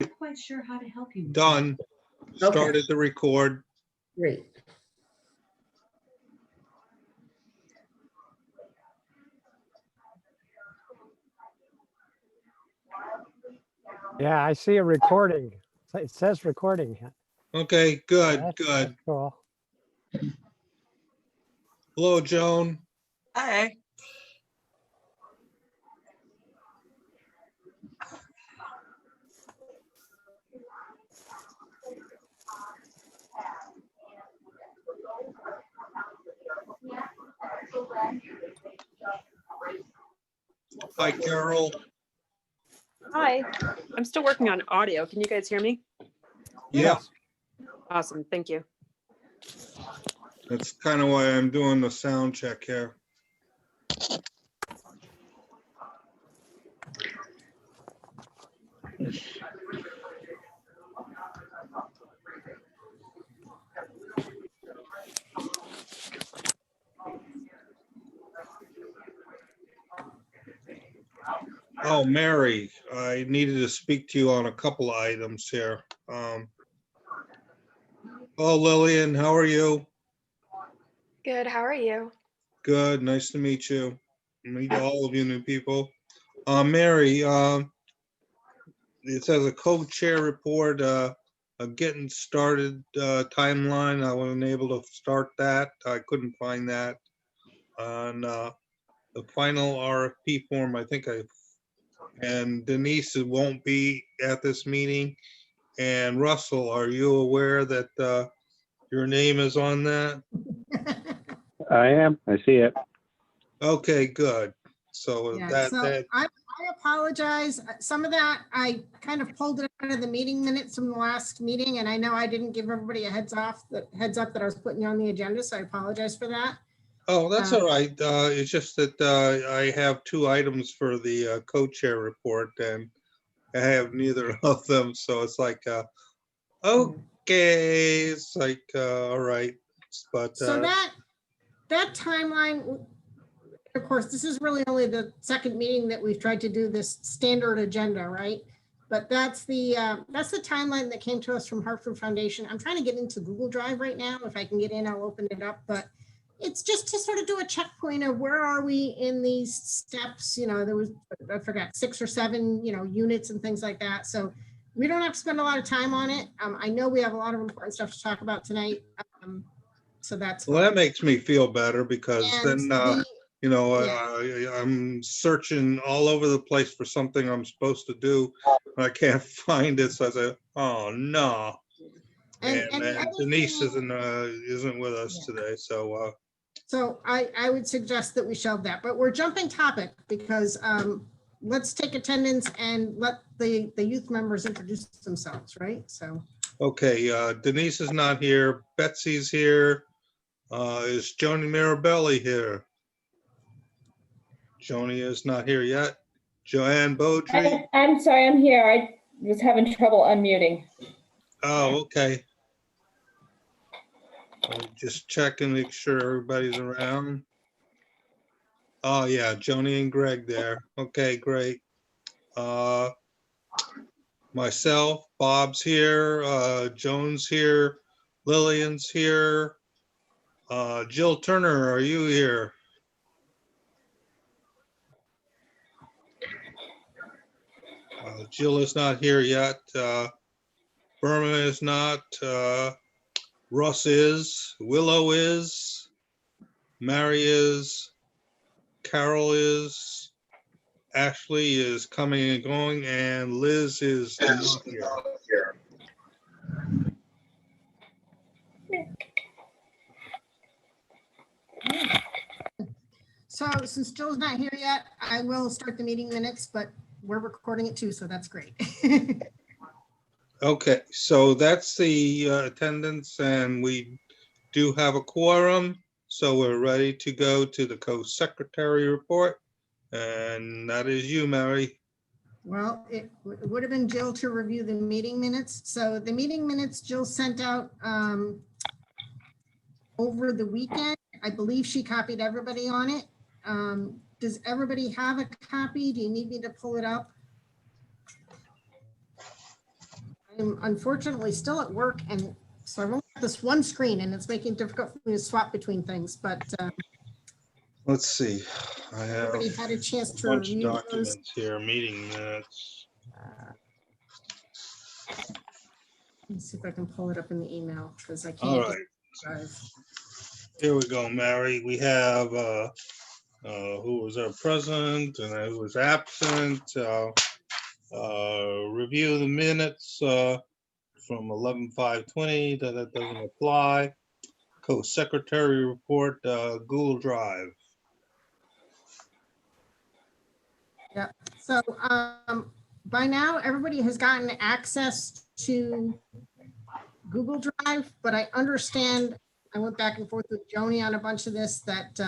Not quite sure how to help you. Done. Started to record. Great. Yeah, I see a recording. It says recording. Okay, good, That's good. cool. Hello, Joan. Hi. Hi, Carol. Hi, I'm still working on audio. Can you guys hear me? Yeah, Awesome, thank you. that's kind of why I'm doing the sound check here. Oh, Mary, I needed to speak to you on a couple of items here. Oh, Lillian, how are you? Good, how are you? Good, nice to meet you. Meet all of you new people. Mary, it says a co-chair report, a getting started timeline. I wasn't able to start that. I couldn't find that. On the final RFP form, I think and Denise won't be at this meeting. And Russell, are you aware that your name is on that? I am. I see it. Okay, good. So Yeah, that, so I apologize. Some of that, I kind of pulled it out of the meeting minutes from the last meeting, and I know I didn't give everybody a heads up that I was putting you on the agenda, so I apologize for that. oh, that's all right. It's just that I have two items for the co-chair report, and I have neither of them. So it's like, okay, it's like, all right. But So that timeline, of course, this is really only the second meeting that we've tried to do this standard agenda, right? But that's the timeline that came to us from Hartford Foundation. I'm trying to get into Google Drive right now. If I can get in, I'll open it up. But it's just to sort of do a checkpoint of where are we in these steps. You know, there was, I forgot, 6 or 7, units and things like that. So we don't have to spend a lot of time on it. I know we have a lot of important stuff to talk about tonight. So that's well, that fine. makes me feel better because And then, yeah. I'm searching all over the place for something I'm supposed to do. And I can't find it. So I say, oh, no. And the other Denise thing- isn't with us Yeah. today. So, So I would suggest that we shelve that, but we're jumping topic because let's take attendance and let the youth members introduce themselves, right? So, okay, Denise is not here. Betsy's here. Is Joni Mirabelli here? Joni is not here yet. Joanne Beaudry. I'm sorry, I'm here. I was having trouble unmuting. Oh, okay. I'll just check and make sure everybody's around. Oh, yeah, Joni and Greg there. Okay, great. Myself, Bob's here, Joan's here, Lillian's here. Jill Turner, are you here? Jill is not here yet. Berman is not. Russ is. Willow is. Mary is. Carol is. Ashley is coming and going, and Liz is not here. so since Jill's not here yet, I will start the meeting minutes, but we're recording it too, so that's great. Okay, so that's the attendance, and we do have a quorum, so we're ready to go to the co-secretary report, and that is you, Mary. Well, it would have been Jill to review the meeting minutes. So the meeting minutes Jill sent out over the weekend. I believe she copied everybody on it. Does everybody have a copy? Do you need me to pull it up? I'm unfortunately still at work, and so I've only got this one screen, and it's making it difficult for me to swap between things, but Let's see. I have everybody had a chance a to bunch of review those. documents here, meeting minutes. Let's see if I can pull it up in the email, because I can't. All get right, the drive. here we go, Mary. We have who was our present and who was absent. Review the minutes from 11/5/20. That doesn't apply. Co-secretary report, Google Drive. So by now, everybody has gotten access to Google Drive, but I understand, I went back and forth with Joni on a bunch of this, that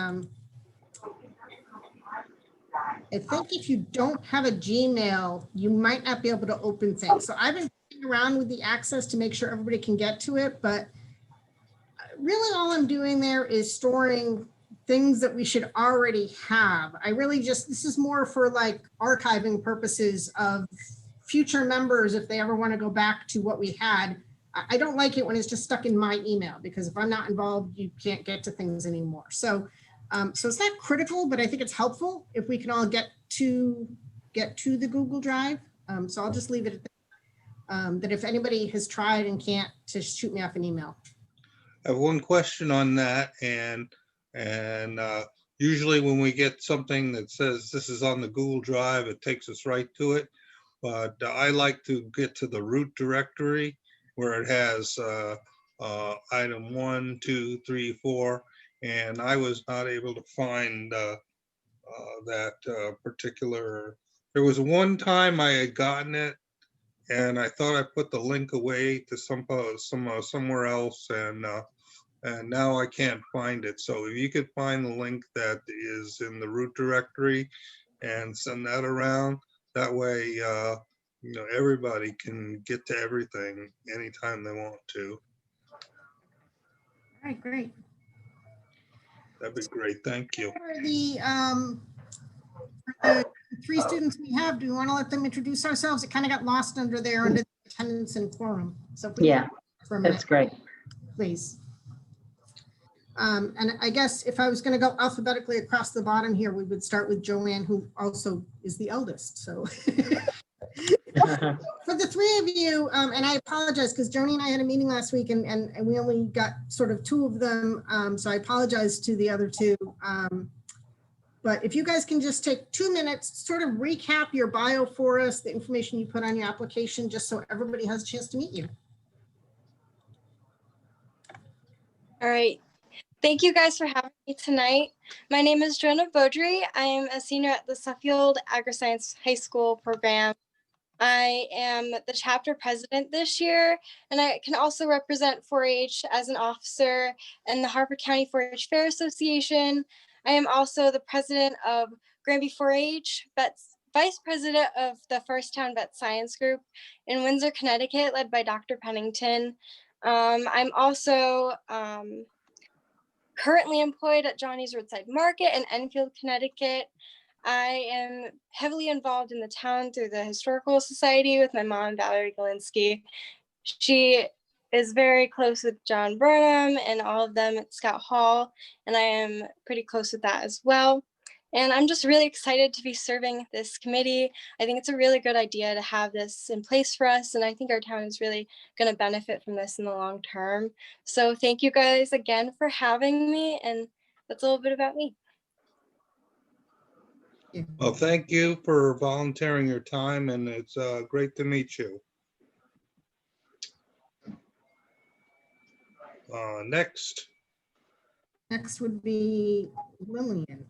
I think if you don't have a Gmail, you might not be able to open things. So I've been playing around with the access to make sure everybody can get to it, but really all I'm doing there is storing things that we should already have. I really just, this is more for like archiving purposes of future members if they ever want to go back to what we had. I don't like it when it's just stuck in my email, because if I'm not involved, you can't get to things anymore. So so it's not critical, but I think it's helpful if we can all get to the Google Drive. So I'll just leave it at that. That if anybody has tried and can't, to shoot me off an email. I have one question on that, and usually when we get something that says this is on the Google Drive, it takes us right to it. But I like to get to the root directory where it has item 1, 2, 3, 4, and I was not able to find that particular. There was one time I had gotten it, and I thought I put the link away to somewhere else, and now I can't find it. So if you could find the link that is in the root directory and send that around, that way, everybody can get to everything anytime they want to. All right, great. That'd be great. Thank you. For the three students we have, do we want to let them introduce ourselves? It kind of got lost under there under the attendance and quorum. So if we Yeah, for a minute, that's great. please. And I guess if I was going to go alphabetically across the bottom here, we would start with Joanne, who also is the eldest. So for the three of you, and I apologize because Joni and I had a meeting last week and we only got sort of two of them. So I apologize to the other two. But if you guys can just take 2 minutes, sort of recap your bio for us, the information you put on your application, just so everybody has a chance to meet you. All right. Thank you guys for having me tonight. My name is Joanna Beaudry. I am a senior at the Suffield Agri-Science High School program. I am the chapter president this year, and I can also represent 4-H as an officer in the Harper County 4-H Fair Association. I am also the president of Granby 4-H, vice president of the First Town Vet Science Group in Windsor, Connecticut, led by Dr. Pennington. I'm also currently employed at Johnny's Roadside Market in Enfield, Connecticut. I am heavily involved in the town through the Historical Society with my mom, Valerie Galinsky. She is very close with John Burnham and all of them at Scout Hall, and I am pretty close with that as well. And I'm just really excited to be serving this committee. I think it's a really good idea to have this in place for us, and I think our town is really going to benefit from this in the long term. So thank you guys again for having me, and that's a little bit about me. Well, thank you for volunteering your time, and it's great to meet you. Next. Next would be Lillian.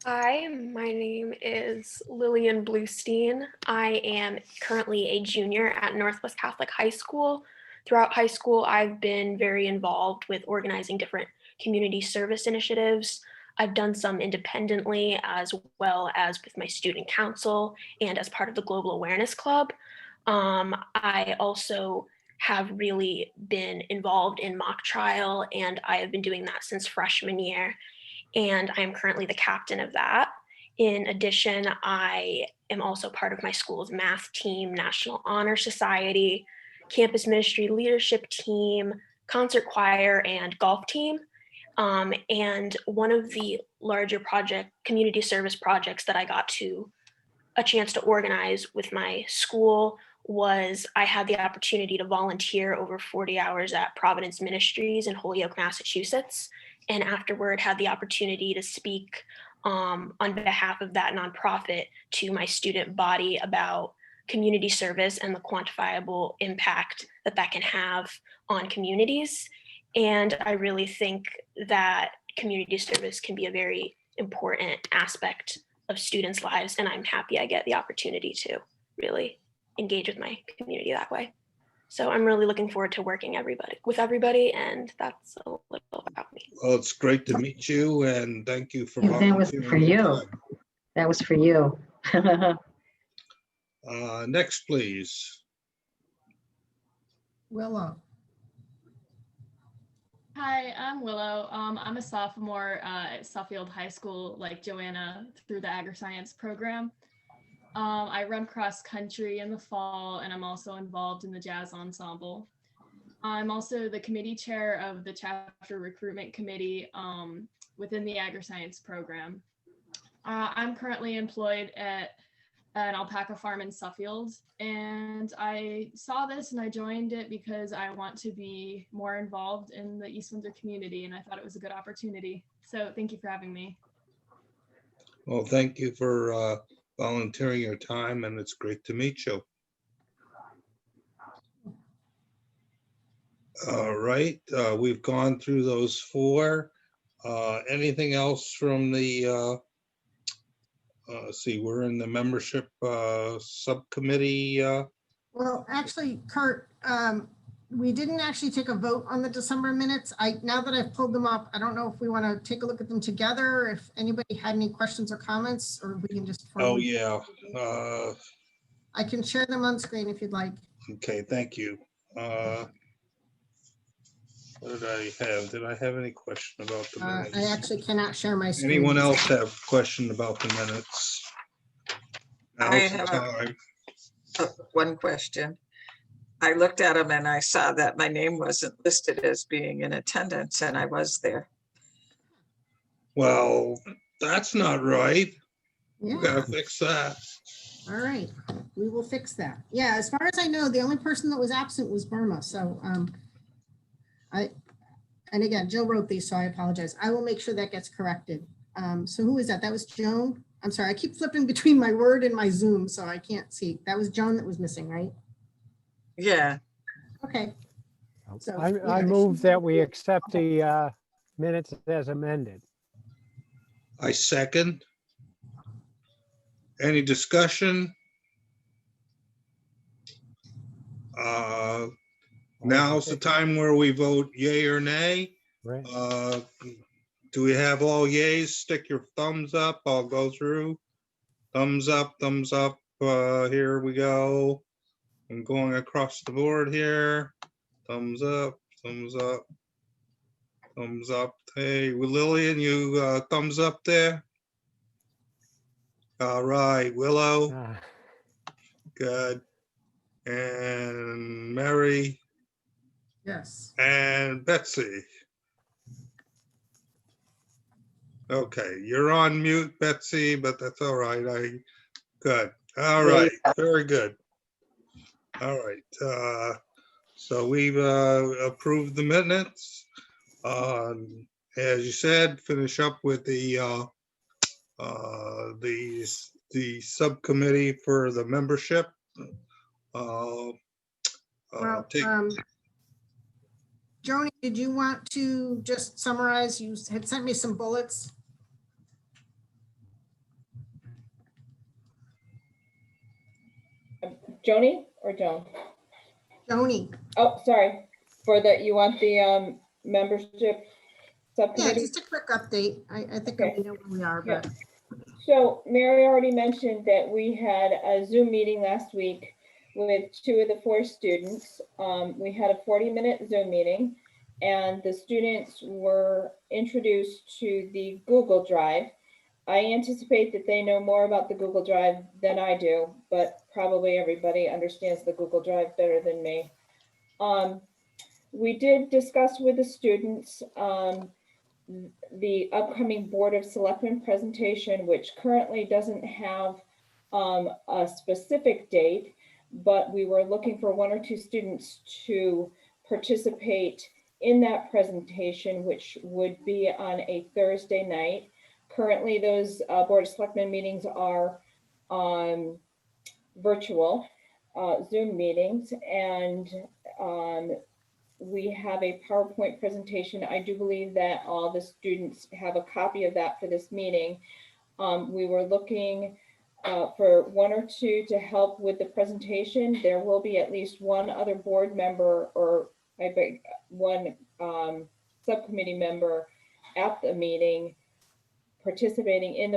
Hi, my name is Lillian Bluestein. I am currently a junior at Northwest Catholic High School. Throughout high school, I've been very involved with organizing different community service initiatives. I've done some independently as well as with my student council and as part of the Global Awareness Club. I also have really been involved in mock trial, and I have been doing that since freshman year. And I am currently the captain of that. In addition, I am also part of my school's math team, National Honor Society, campus ministry leadership team, concert choir, and golf team. And one of the larger community service projects that I got a chance to organize with my school was I had the opportunity to volunteer over 40 hours at Providence Ministries in Holyoke, Massachusetts, and afterward had the opportunity to speak on behalf of that nonprofit to my student body about community service and the quantifiable impact that that can have on communities. And I really think that community service can be a very important aspect of students' lives, and I'm happy I get the opportunity to really engage with my community that way. So I'm really looking forward to working with everybody, and that's a little about me. Well, it's great to meet you, and thank you for Yeah, that was volunteering for your you. That was for you. time. Next, please. Willow. Hi, I'm Willow. I'm a sophomore at Suffield High School, like Joanna, through the Agri-Science program. I run cross country in the fall, and I'm also involved in the jazz ensemble. I'm also the committee chair of the chapter recruitment committee within the Agri-Science program. I'm currently employed at an alpaca farm in Suffield, and I saw this and I joined it because I want to be more involved in the East Windsor community, and I thought it was a good opportunity. So thank you for having me. Well, thank you for volunteering your time, and it's great to meet you. All right, we've gone through those four. Anything else from the see, we're in the membership subcommittee. Well, actually, Kurt, we didn't actually take a vote on the December minutes. Now that I've pulled them up, I don't know if we want to take a look at them together, if anybody had any questions or comments, or we can just. Oh, yeah. I can share them on screen if you'd like. Okay, thank you. What did I have? Did I have any question about the minutes? I actually cannot share my screen. Anyone else have question about the minutes? I Now's the have time. one question. I looked at them and I saw that my name wasn't listed as being in attendance, and I was there. Well, that's not right. We Yeah, gotta fix that. all right, we will fix that. Yeah, as far as I know, the only person that was absent was Burma, so and again, Jill wrote these, so I apologize. I will make sure that gets corrected. So who is that? That was Joan? I'm sorry, I keep flipping between my Word and my Zoom, so I can't see. That was Joan that was missing, right? Yeah, Okay. So I move that we accept the minutes as amended. I second. Any discussion? Now's the time where we vote yay or nay. Right. Do we have all yays? Stick your thumbs up. I'll go through. Thumbs up, thumbs up. Here we go. I'm going across the board here. Thumbs up, thumbs up, thumbs up. Hey, Lillian, you thumbs up there? All right, Willow, good. And Mary yes. and Betsy. Okay, you're on mute, Betsy, but that's all right. Good. All right, very good. All right, so we've approved the minutes. As you said, finish up with the subcommittee for the membership. Well, Joni, did you want to just summarize? You had sent me some bullets. Joni or Joan? Joni. Oh, sorry. You want the membership Yeah, subcommittee? just a quick update. I think Okay. we know where we are, but. So Mary already mentioned that we had a Zoom meeting last week with 2 of the 4 students. We had a 40-minute Zoom meeting, and the students were introduced to the Google Drive. I anticipate that they know more about the Google Drive than I do, but probably everybody understands the Google Drive better than me. We did discuss with the students the upcoming Board of Selectmen presentation, which currently doesn't have a specific date, but we were looking for 1 or 2 students to participate in that presentation, which would be on a Thursday night. Currently, those Board of Selectmen meetings are virtual Zoom meetings, and we have a PowerPoint presentation. I do believe that all the students have a copy of that for this meeting. We were looking for 1 or 2 to help with the presentation. There will be at least 1 other board member, or I beg, 1 subcommittee member at the meeting participating in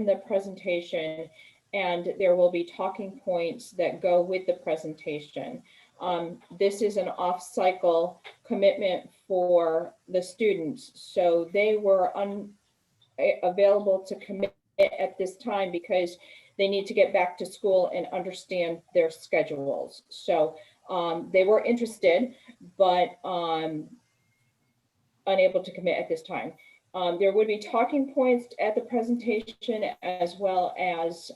the presentation, and there will be talking points that go with the presentation. This is an off-cycle commitment for the students, so they were available to commit at this time because they need to get back to school and understand their schedules. So they were interested, but unable to commit at this time. There would be talking points at the presentation, as well as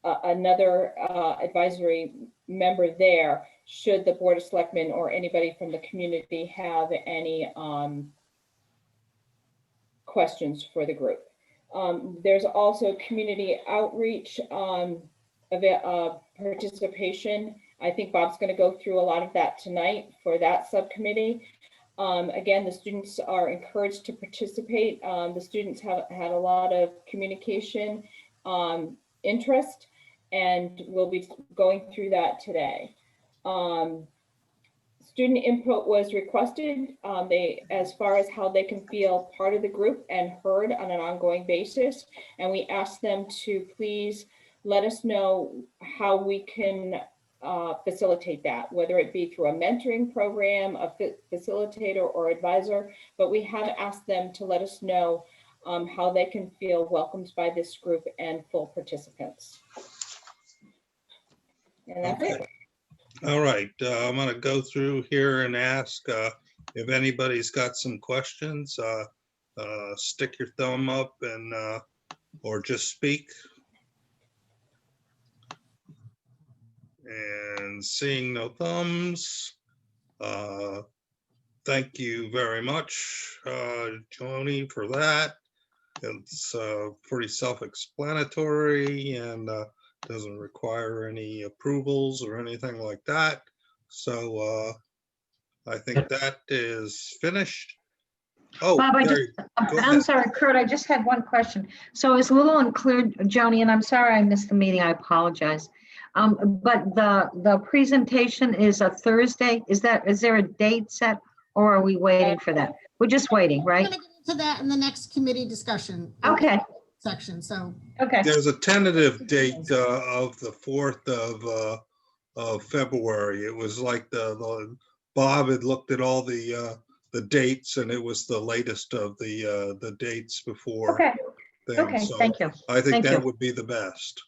another advisory member there, should the Board of Selectmen or anybody from the community have any questions for the group. There's also community outreach participation. I think Bob's going to go through a lot of that tonight for that subcommittee. Again, the students are encouraged to participate. The students have had a lot of communication interest, and we'll be going through that today. Student input was requested, as far as how they can feel part of the group and heard on an ongoing basis. And we asked them to please let us know how we can facilitate that, whether it be through a mentoring program, a facilitator or advisor, but we have asked them to let us know how they can feel welcomed by this group and full participants. And that's it. All right, I'm gonna go through here and ask if anybody's got some questions. Stick your thumb up and or just speak. And seeing no thumbs, thank you very much, Joni, for that. It's pretty self-explanatory and doesn't require any approvals or anything like that. So I think that is finished. Oh, Bob, go I'm ahead. sorry, Kurt, I just had one question. So it's a little unclear, Joni, and I'm sorry I missed the meeting, I apologize. But the presentation is a Thursday. Is there a date set, or are we waiting for that? We're just waiting, We're right? gonna get into that in the next committee discussion. Okay, Section, so. okay. There's a tentative date of the 4th of February. It was like the Bob had looked at all the dates, and it was the latest of the dates before. Okay, things. okay, So thank you. I think Thank that you. would be the best.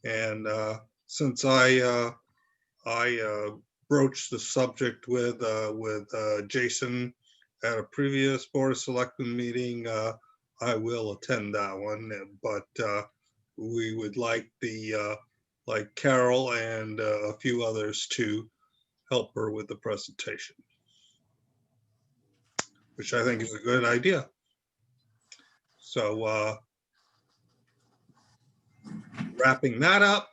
And since I broached the subject with Jason at a previous Board of Selectmen meeting, I will attend that one. But we would like like Carol and a few others to help her with the presentation, which I think is a good idea. So wrapping that up,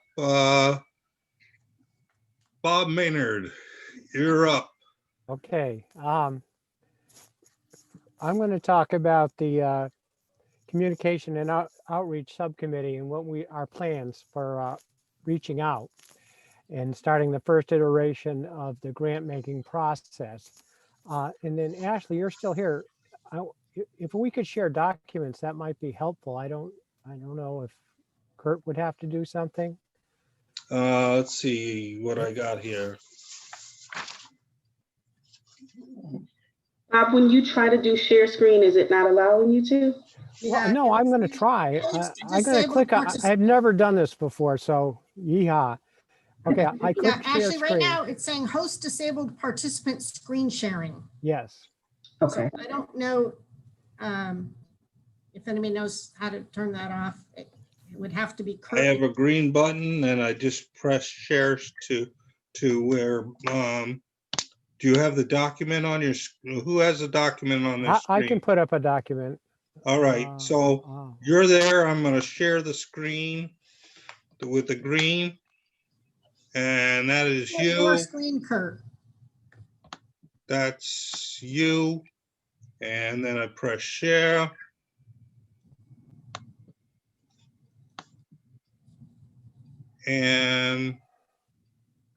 Bob Maynard, you're up. Okay. I'm going to talk about the communication and outreach subcommittee and our plans for reaching out and starting the first iteration of the grant making process. And then Ashley, you're still here. If we could share documents, that might be helpful. I don't know if Kurt would have to do something. Let's see what I got here. Bob, when you try to do share screen, is it not allowing you to? Well, no, I'm going to try. I'm going to click. I've never done this before, so yeehaw. Okay, I Yeah, click share actually, right screen. now it's saying host disabled participant screen sharing. Yes. Okay. I don't know if anybody knows how to turn that off. It would have to be I have a green button and I just press share to where, do you have the document on your, who has the document on this I screen? can put up a document. All right, so you're there. I'm going to share the screen with the green. And that is Your you. screen, Kurt. That's you. And then I press share. And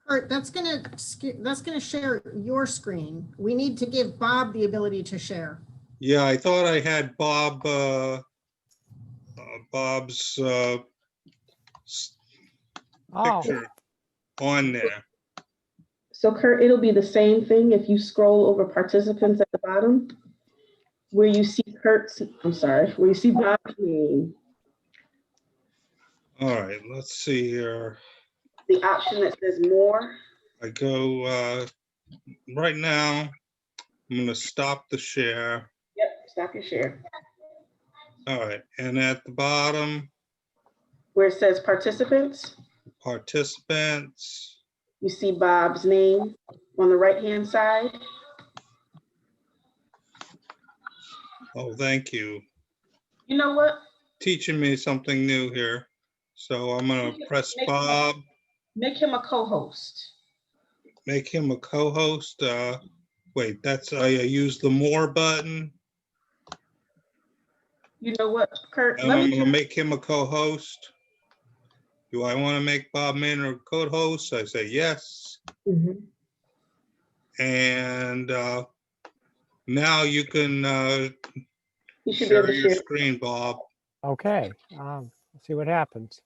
Kurt, that's gonna share your screen. We need to give Bob the ability to share. yeah, I thought I had Bob's picture on there. So Kurt, it'll be the same thing if you scroll over participants at the bottom, where you see where you see Bob's name. All right, let's see here. The option that says more. I go right now. I'm going to stop the share. Yep, stop your share. All right, and at the bottom, where it says participants, you see Bob's name on the right-hand side. Oh, thank you. You know what? Teaching me something new here. So I'm going to press Bob. Make him a co-host. Make him a co-host. Wait, that's I use the more button. You know what, Kurt? And I'm going to make him a co-host. Do I want to make Bob Manor a co-host? I say yes. Mm-hmm. And now you can you should share be able to your share screen, Bob. Okay, let's see what happens.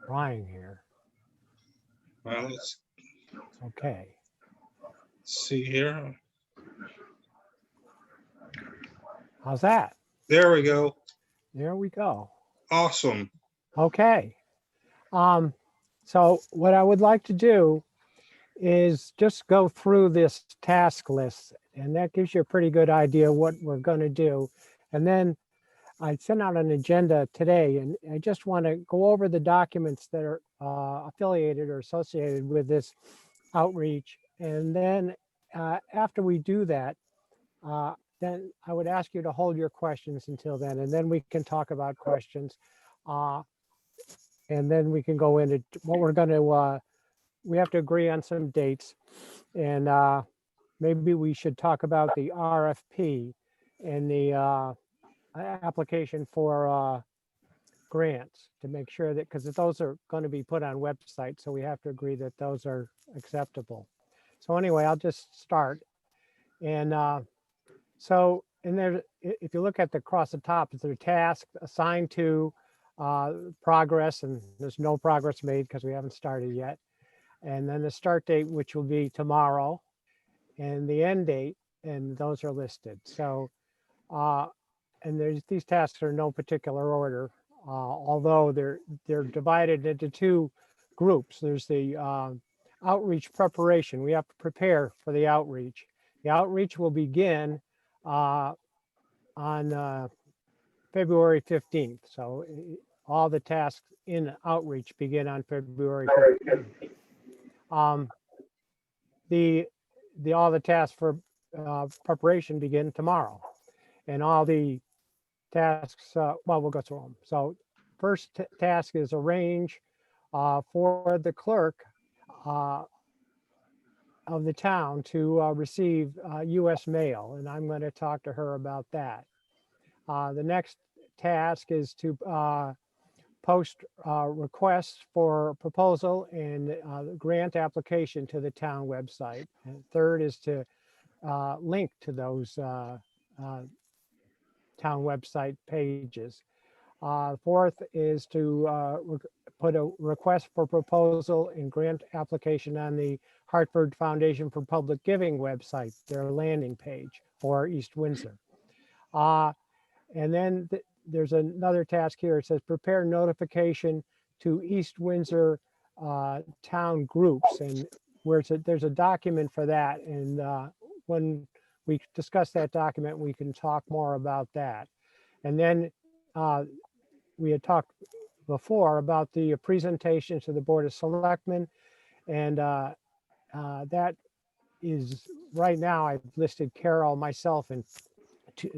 Trying here. Well, let's okay. See here. How's that? There we go. There we go. Awesome. Okay. So what I would like to do is just go through this task list, and that gives you a pretty good idea what we're going to do. And then I sent out an agenda today, and I just want to go over the documents that are affiliated or associated with this outreach. And then after we do that, then I would ask you to hold your questions until then, and then we can talk about questions. And then we can go into what we're going to, we have to agree on some dates, and maybe we should talk about the RFP and the application for grants to make sure that, because those are going to be put on websites, so we have to agree that those are acceptable. So anyway, I'll just start. And so in there, if you look at across the top, it's a task assigned to progress, and there's no progress made because we haven't started yet. And then the start date, which will be tomorrow, and the end date, and those are listed. So, and these tasks are in no particular order, although they're divided into two groups. There's the outreach preparation. We have to prepare for the outreach. The outreach will begin on February 15th. So all the tasks in outreach begin on February 15th. All the tasks for preparation begin tomorrow, and all the tasks, well, we'll go through them. So first task is arrange for the clerk of the town to receive US mail, and I'm going to talk to her about that. The next task is to post requests for proposal and grant application to the town website. And third is to link to those town website pages. Fourth is to put a request for proposal and grant application on the Hartford Foundation for Public Giving website, their landing page for East Windsor. And then there's another task here. It says prepare notification to East Windsor town groups, and where there's a document for that. And when we discuss that document, we can talk more about that. And then we had talked before about the presentation to the Board of Selectmen, and that is right now I've listed Carol, myself, and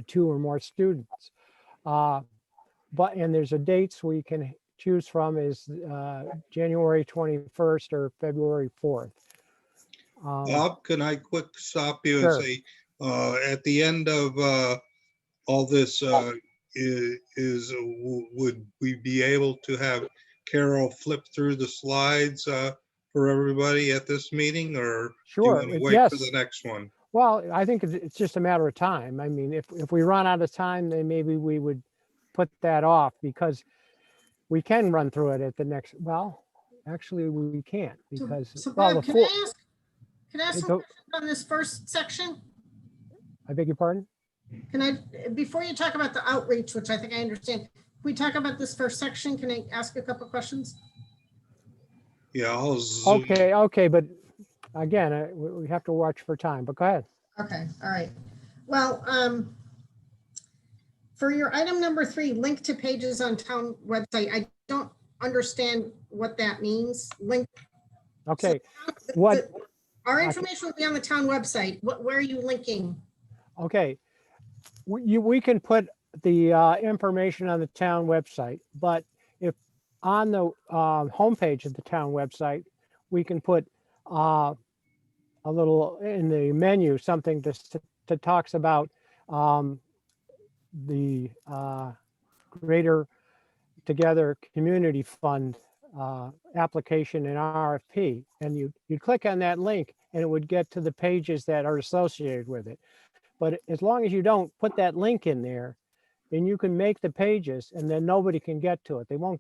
two or more students. And there's a dates we can choose from is January 21st or February 4th. Bob, can I quick stop you Sure. and say, at the end of all this, would we be able to have Carol flip through the slides for everybody at this meeting, or do you Sure, want to wait yes. for the next one? Well, I think it's just a matter of time. I mean, if we run out of time, then maybe we would put that off, because we can run through it at the next, well, actually we can't, because, So well, Bob, the can I ask some go- questions on this first section? I beg your pardon? Can I, before you talk about the outreach, which I think I understand, can we talk about this first section? Can I ask a couple questions? Yeah, I'll zoom. Okay, but again, we have to watch for time, but go ahead. Okay, all right. Well, for your item number 3, link to pages on town website, I don't understand what that means. Link. Okay, So, what? Our information will be on the town website. Where are you linking? Okay, we can put the information on the town website, but if on the homepage of the town website, we can put a little in the menu, something that talks about the Greater Together Community Fund application and RFP, and you'd click on that link and it would get to the pages that are associated with it. But as long as you don't put that link in there, then you can make the pages and then nobody can get to it. They won't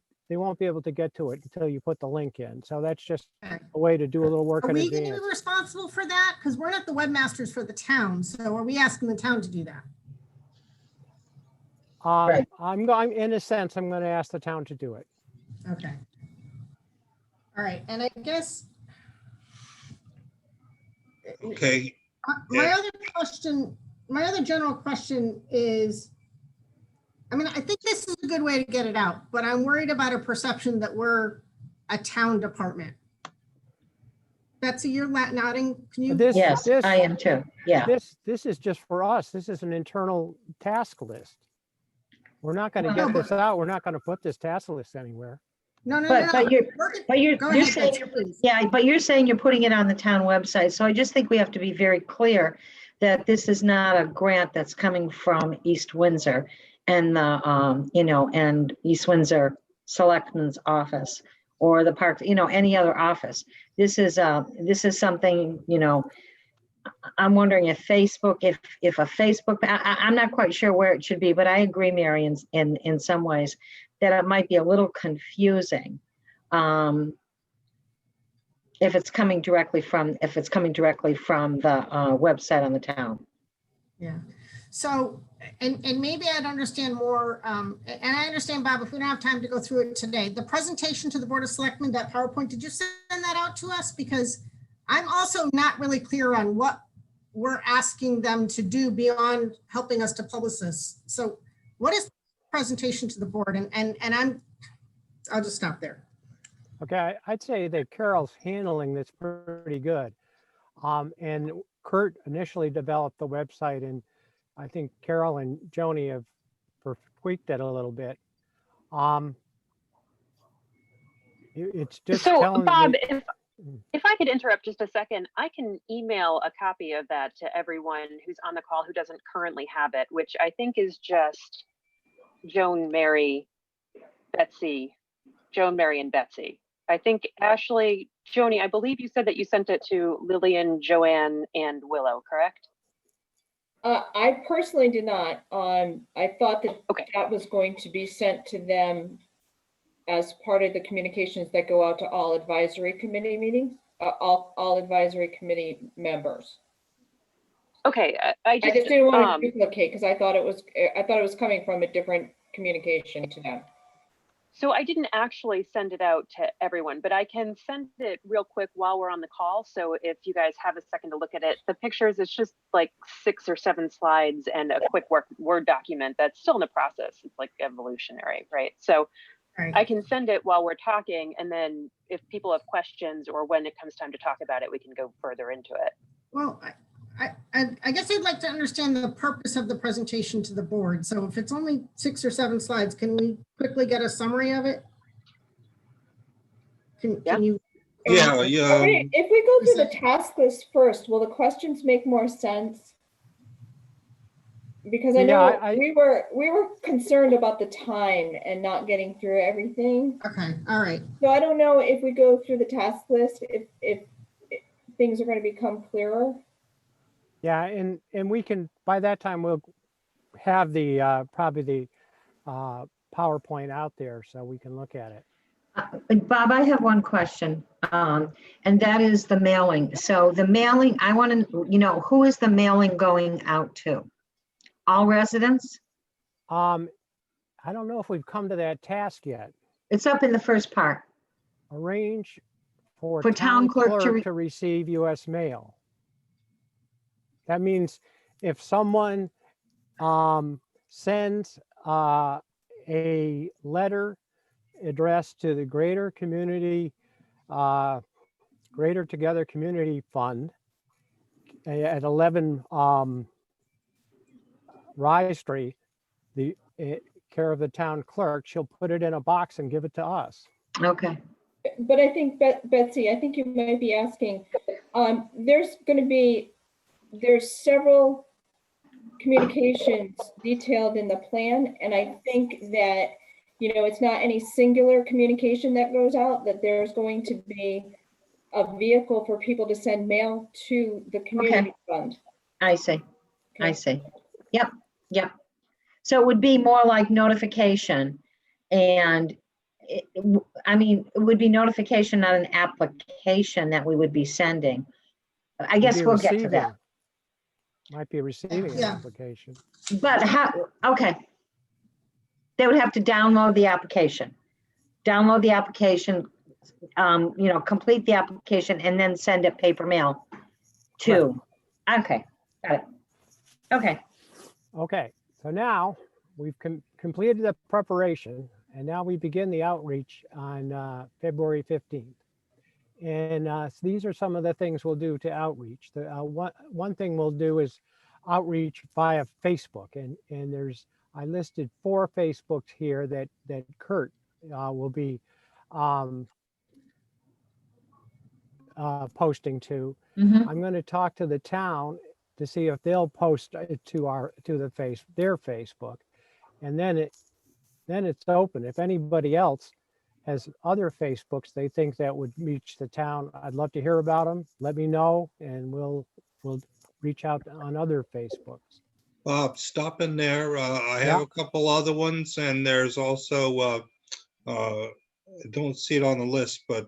be able to get to it until you put the link in. So that's just a way to do a little work Are in we going to advance. be responsible for that? Because we're not the webmasters for the town. So are we asking the town to do that? Right. I'm in a sense, I'm going to ask the town to do it. Okay. All right. And I guess Okay, my Yeah. other general question is, I mean, I think this is a good way to get it out, but I'm worried about a perception that we're a town department. Betsy, you're nodding. Can you? Yes, I am too. Yeah. This is just for us. This is an internal task list. We're not going to No, get this out. We're not going to put this task list anywhere. No. But you're Go you're ahead, saying, Betsy, please. yeah, but you're saying you're putting it on the town website. So I just think we have to be very clear that this is not a grant that's coming from East Windsor and the, and East Windsor Selectman's office or the park, any other office. This is something, I'm wondering if Facebook, if a Facebook, I'm not quite sure where it should be, but I agree, Mary, in some ways that it might be a little confusing if it's coming directly from the website on the town. Yeah. So, and maybe I'd understand more, and I understand, Bob, if we don't have time to go through it today, the presentation to the Board of Selectmen, that PowerPoint, did you send that out to us? Because I'm also not really clear on what we're asking them to do beyond helping us to publish this. So what is the presentation to the board? And I'll just stop there. Okay, I'd say that Carol's handling this pretty good. And Kurt initially developed the website, and I think Carol and Joni have tweaked it a little bit. It's just So telling Bob, me- if I could interrupt just a second, I can email a copy of that to everyone who's on the call who doesn't currently have it, which I think is just Joan, Mary, and Betsy. I think Ashley, Joni, I believe you said that you sent it to Lillian, Joanne, and Willow, correct? I personally did not. I thought that Okay. that was going to be sent to them as part of the communications that go out to all advisory committee meetings, all advisory committee members. Okay, I just didn't want to duplicate because I thought it was coming from a different communication to them. so I didn't actually send it out to everyone, but I can send it real quick while we're on the call. So if you guys have a second to look at it, the pictures, it's just like 6 or 7 slides and a quick Word document that's still in the process. It's like evolutionary, right? So Right. I can send it while we're talking, and then if people have questions or when it comes time to talk about it, we can go further into it. Well, I guess I'd like to understand the purpose of the presentation to the board. So if it's only 6 or 7 slides, can we quickly get a summary of it? Can you? Yeah, If we go through the task list first, will the questions make more sense? Because I know we were concerned about the time and not getting through everything. Okay, all right. So I don't know if we go through the task list, if things are going to become clearer. Yeah, and we can, by that time, we'll have the, probably the PowerPoint out there so we can look at it. Bob, I have one question, and that is the mailing. So the mailing, I want to, who is the mailing going out to? All residents? I don't know if we've come to that task yet. It's up in the first part. Arrange for town clerk to receive U.S. mail. That means if someone sends a letter addressed to the Greater Together Community Fund at 11 Rye Street, care of the town clerk, she'll put it in a box and give it to us. Okay. But I think, Betsy, I think you might be asking, there's several communications detailed in the plan. And I think that, it's not any singular communication that goes out, that there's going to be a vehicle for people to send mail to the community fund. I see. I see. Yep. So it would be more like notification, and it would be notification, not an application that we would be sending. I guess we'll get to that. Might be receiving an application. But how, okay. They would have to download the application. Complete the application and then send it paper mail to. Right. Okay, got it. Okay, so now we've completed the preparation, and now we begin the outreach on February 15th. And so these are some of the things we'll do to outreach. The one thing we'll do is outreach via Facebook, and I listed 4 Facebooks here that Kurt will be posting to. I'm going to talk to the town to see if they'll post it to their Facebook, and then it's open. If anybody else has other Facebooks they think that would reach the town, I'd love to hear about them. Let me know, and we'll reach out on other Facebooks. Bob, stop in there. I have a couple other ones, and there's also I don't see it on the list, but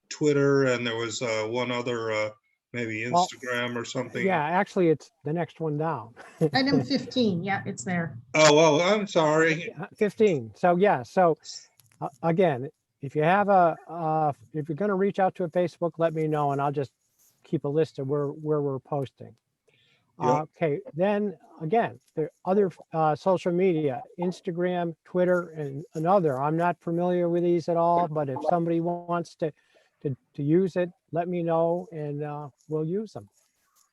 Twitter, and there was one other maybe Instagram or something. Yeah, actually, it's the next one down. Item 15. Yeah, it's there. Oh, I'm sorry. 15. So yeah. So again, if you have if you're going to reach out to a Facebook, let me know, and I'll just keep a list of where we're posting. Okay. Then again, the other social media, Instagram, Twitter, and another. I'm not familiar with these at all, but if somebody wants to use it, let me know, and we'll use them.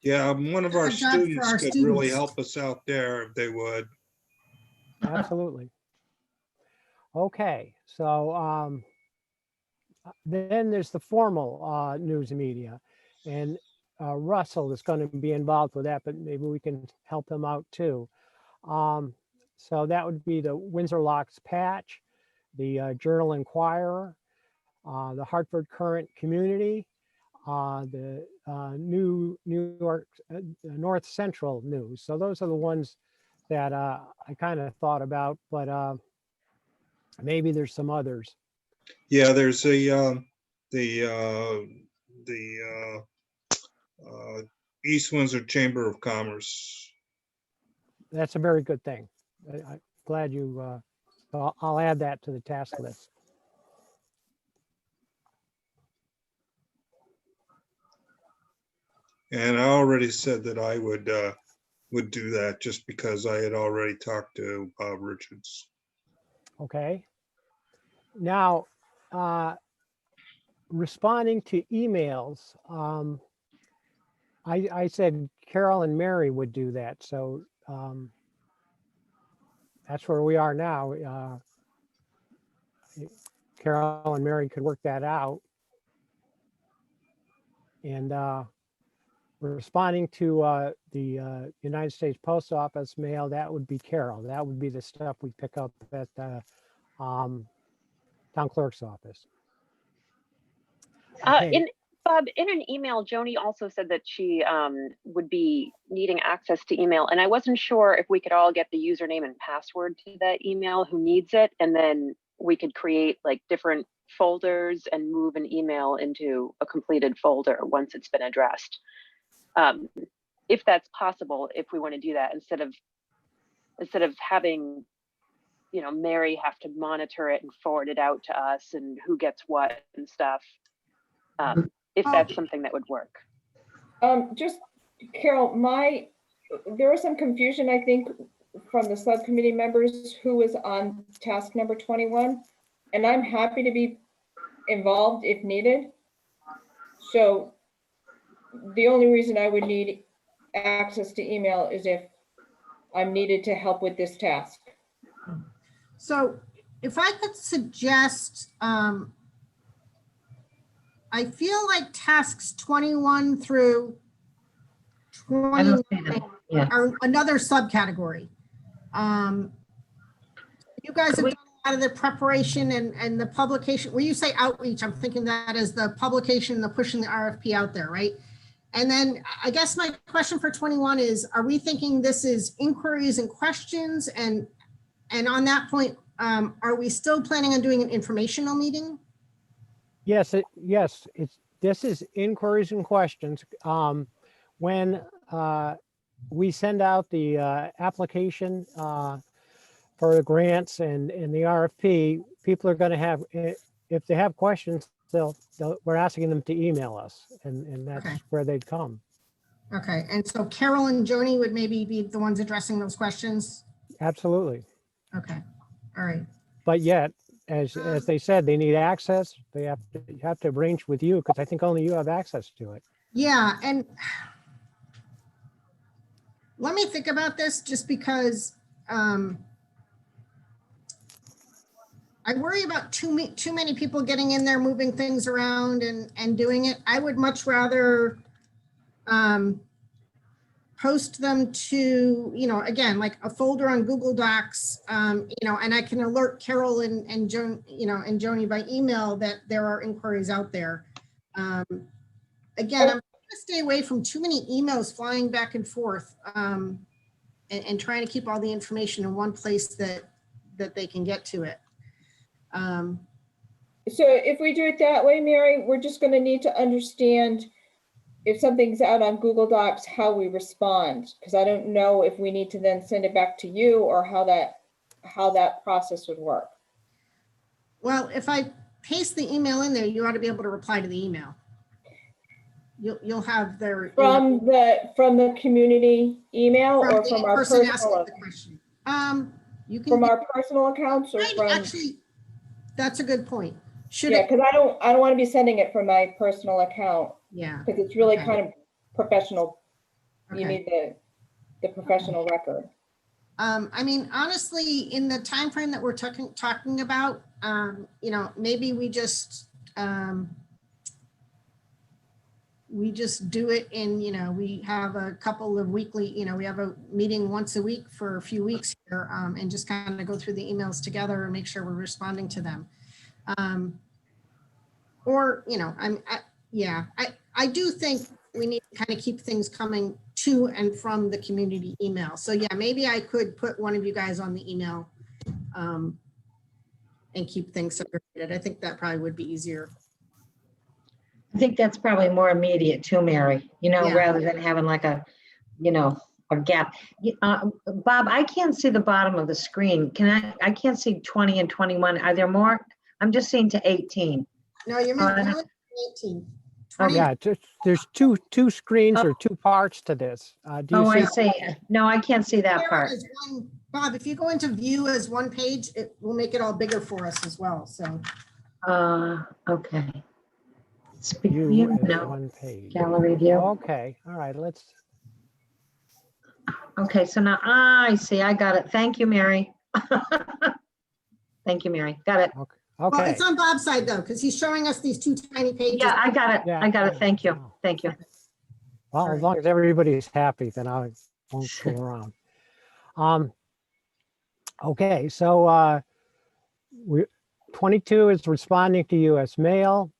Yeah, one of our students could really help us out there if they would. Absolutely. Okay, so then there's the formal news media, and Russell is going to be involved with that, but maybe we can help him out too. So that would be the Windsor Locks Patch, the Journal Inquirer, the Hartford Current Community, the New York North Central News. So those are the ones that I kind of thought about, but maybe there's some others. Yeah, there's the East Windsor Chamber of Commerce. That's a very good thing. I'm glad you, so I'll add that to the task list. And I already said that I would do that just because I had already talked to Bob Richards. Okay. Now, responding to emails, I said Carol and Mary would do that. So that's where we are now. Carol and Mary could work that out. And responding to the United States Post Office mail, that would be Carol. That would be the stuff we pick up at the town clerk's office. Okay. Bob, in an email, Joni also said that she would be needing access to email. And I wasn't sure if we could all get the username and password to that email who needs it. And then we could create like different folders and move an email into a completed folder once it's been addressed. If that's possible, if we want to do that, instead of having, you know, Mary have to monitor it and forward it out to us and who gets what and stuff. If that's something that would work. Just Carol, there was some confusion, I think, from the subcommittee members who was on task number 21, and I'm happy to be involved if needed. So the only reason I would need access to email is if I'm needed to help with this task. So if I could suggest, I feel like tasks 21 through 29 are another subcategory. You guys have done a lot of the preparation and the publication. When you say outreach, I'm thinking that is the publication, the pushing the RFP out there, right? And then I guess my question for 21 is, are we thinking this is inquiries and questions? And on that point, are we still planning on doing an informational meeting? Yes, this is inquiries and questions. When we send out the application for the grants and the RFP, people are going to have, if they have questions, we're asking them to email us, and that's where they'd come. Okay, and so Carol and Joni would maybe be the ones addressing those questions? Absolutely. Okay, all right. But yet, as they said, they need access. They have to arrange with you, because I think only you have access to it. Yeah, and let me think about this, just because I worry about too many people getting in there, moving things around and doing it. I would much rather post them to, you know, again, like a folder on Google Docs, you know, and I can alert Carol and Joan, you know, and Joni by email that there are inquiries out there. Again, I'm trying to stay away from too many emails flying back and forth, and trying to keep all the information in one place that they can get to it. So if we do it that way, Mary, we're just going to need to understand if something's out on Google Docs, how we respond, because I don't know if we need to then send it back to you or how that process would work. Well, if I paste the email in there, you ought to be able to reply to the email. You'll have their from the community email or from our personal question. You can from our personal accounts or from actually. That's a good point. Because I don't want to be sending it from my personal account. Yeah, because it's really kind of professional. Okay. You need the professional record. I mean, honestly, in the time frame that we're talking about, you know, maybe we just do it in, you know, we have a couple of weekly, you know, we have a meeting once a week for a few weeks here, and just kind of go through the emails together and make sure we're responding to them. Or, you know, I do think we need to kind of keep things coming to and from the community email. So yeah, maybe I could put one of you guys on the email and keep things separated. I think that probably would be easier. I think that's probably more immediate too, Mary, Yeah. rather than having like a gap. Bob, I can't see the bottom of the screen. I can't see 20 and 21. Are there more? I'm just seeing to 18. No, you're only 18. Oh, 20 yeah, there's two screens or two parts to this. Do you Oh, see? I see. No, I can't see that There part. is one- Bob, if you go into view as one page, it will make it all bigger for us as well. So Okay. View is No. one page. Gallery view. Okay, all right, let's. Okay, so now I see. I got it. Thank you, Mary. Thank you, Mary. Got it. Okay. well, Okay. it's on Bob's side though, because he's showing us these two tiny pages. Yeah, I got it. Yeah, I got it. yeah, Thank you. oh. Thank you. Well, All as right. long as everybody's happy, then I won't fool around. Okay, so 22 is responding to U.S. mail.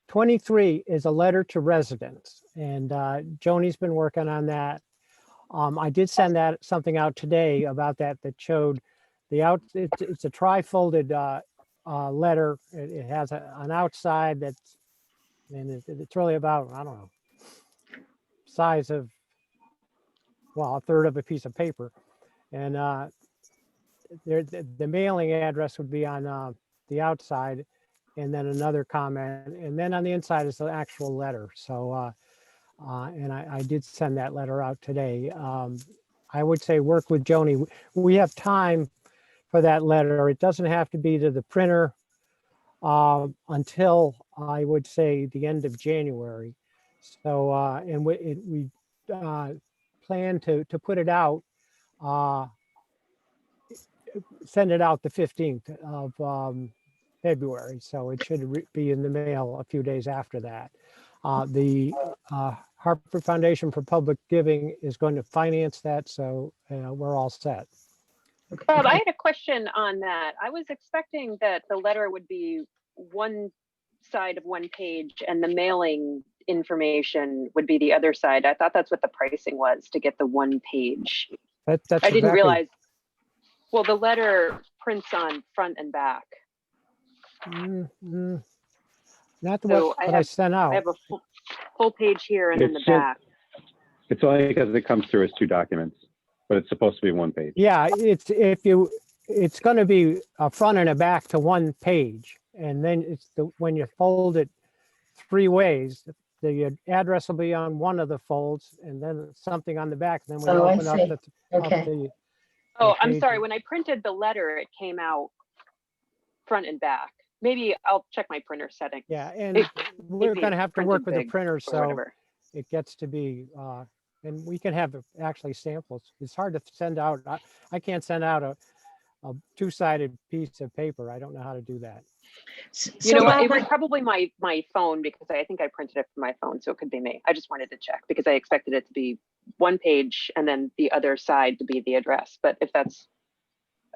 23 is a letter to residents, and Joni's been working on that. I did send something out today about that showed it's a tri-folded letter. It has an outside and it's really about, I don't know, size of, well, a third of a piece of paper. And the mailing address would be on the outside, and then another comment, and then on the inside is the actual letter. So, and I did send that letter out today. I would say work with Joni. We have time for that letter. It doesn't have to be to the printer until I would say the end of January. So, and we plan to put it out, send it out the 15th of February. So it should be in the mail a few days after that. The Harper Foundation for Public Giving is going to finance that. So we're all set. Bob, I had a question on that. I was expecting that the letter would be one side of one page and the mailing information would be the other side. I thought that's what the pricing was to get the one page. That's I didn't exactly- realize, well, the letter prints on front and back. Not the So what I that I have- sent out. I have a full page here and then the It's just- back. It's only because it comes through as two documents, but it's supposed to be one page. Yeah, it's going to be a front and a back to one page, and then when you fold it 3 ways, the address will be on one of the folds, and then something on the back. And then we Oh, I open up see. the Okay. Oh, I'm page. sorry. When I printed the letter, it came out front and back. Maybe I'll check my printer setting. Yeah, and It- we're maybe going to it's have to printed work with the big printer, or so whatever. it gets to be, and we can have actually samples. It's hard to send out. I can't send out a two-sided piece of paper. I don't know how to do that. You know what? Bob, It was probably my phone because I think I printed it from my phone, so it could be me. I just wanted to check because I expected it to be one page and then the other side to be the address. But if that's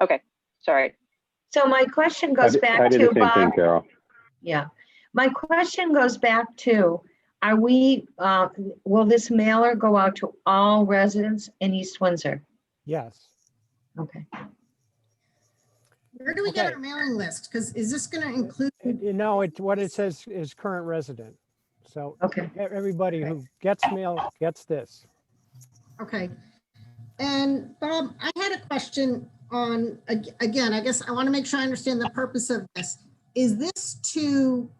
okay, sorry. So my question goes I back did to the same thing, Bob. Carol. Yeah. My question goes back to, will this mailer go out to all residents in East Windsor? Yes. Okay. Where do we get Okay. our mailing list? Because is this going to include? What it says is current resident. So Okay. everybody who gets mail gets this. Okay. And Bob, I had a question on, again, I guess I want to make sure I understand the purpose of this. Is this to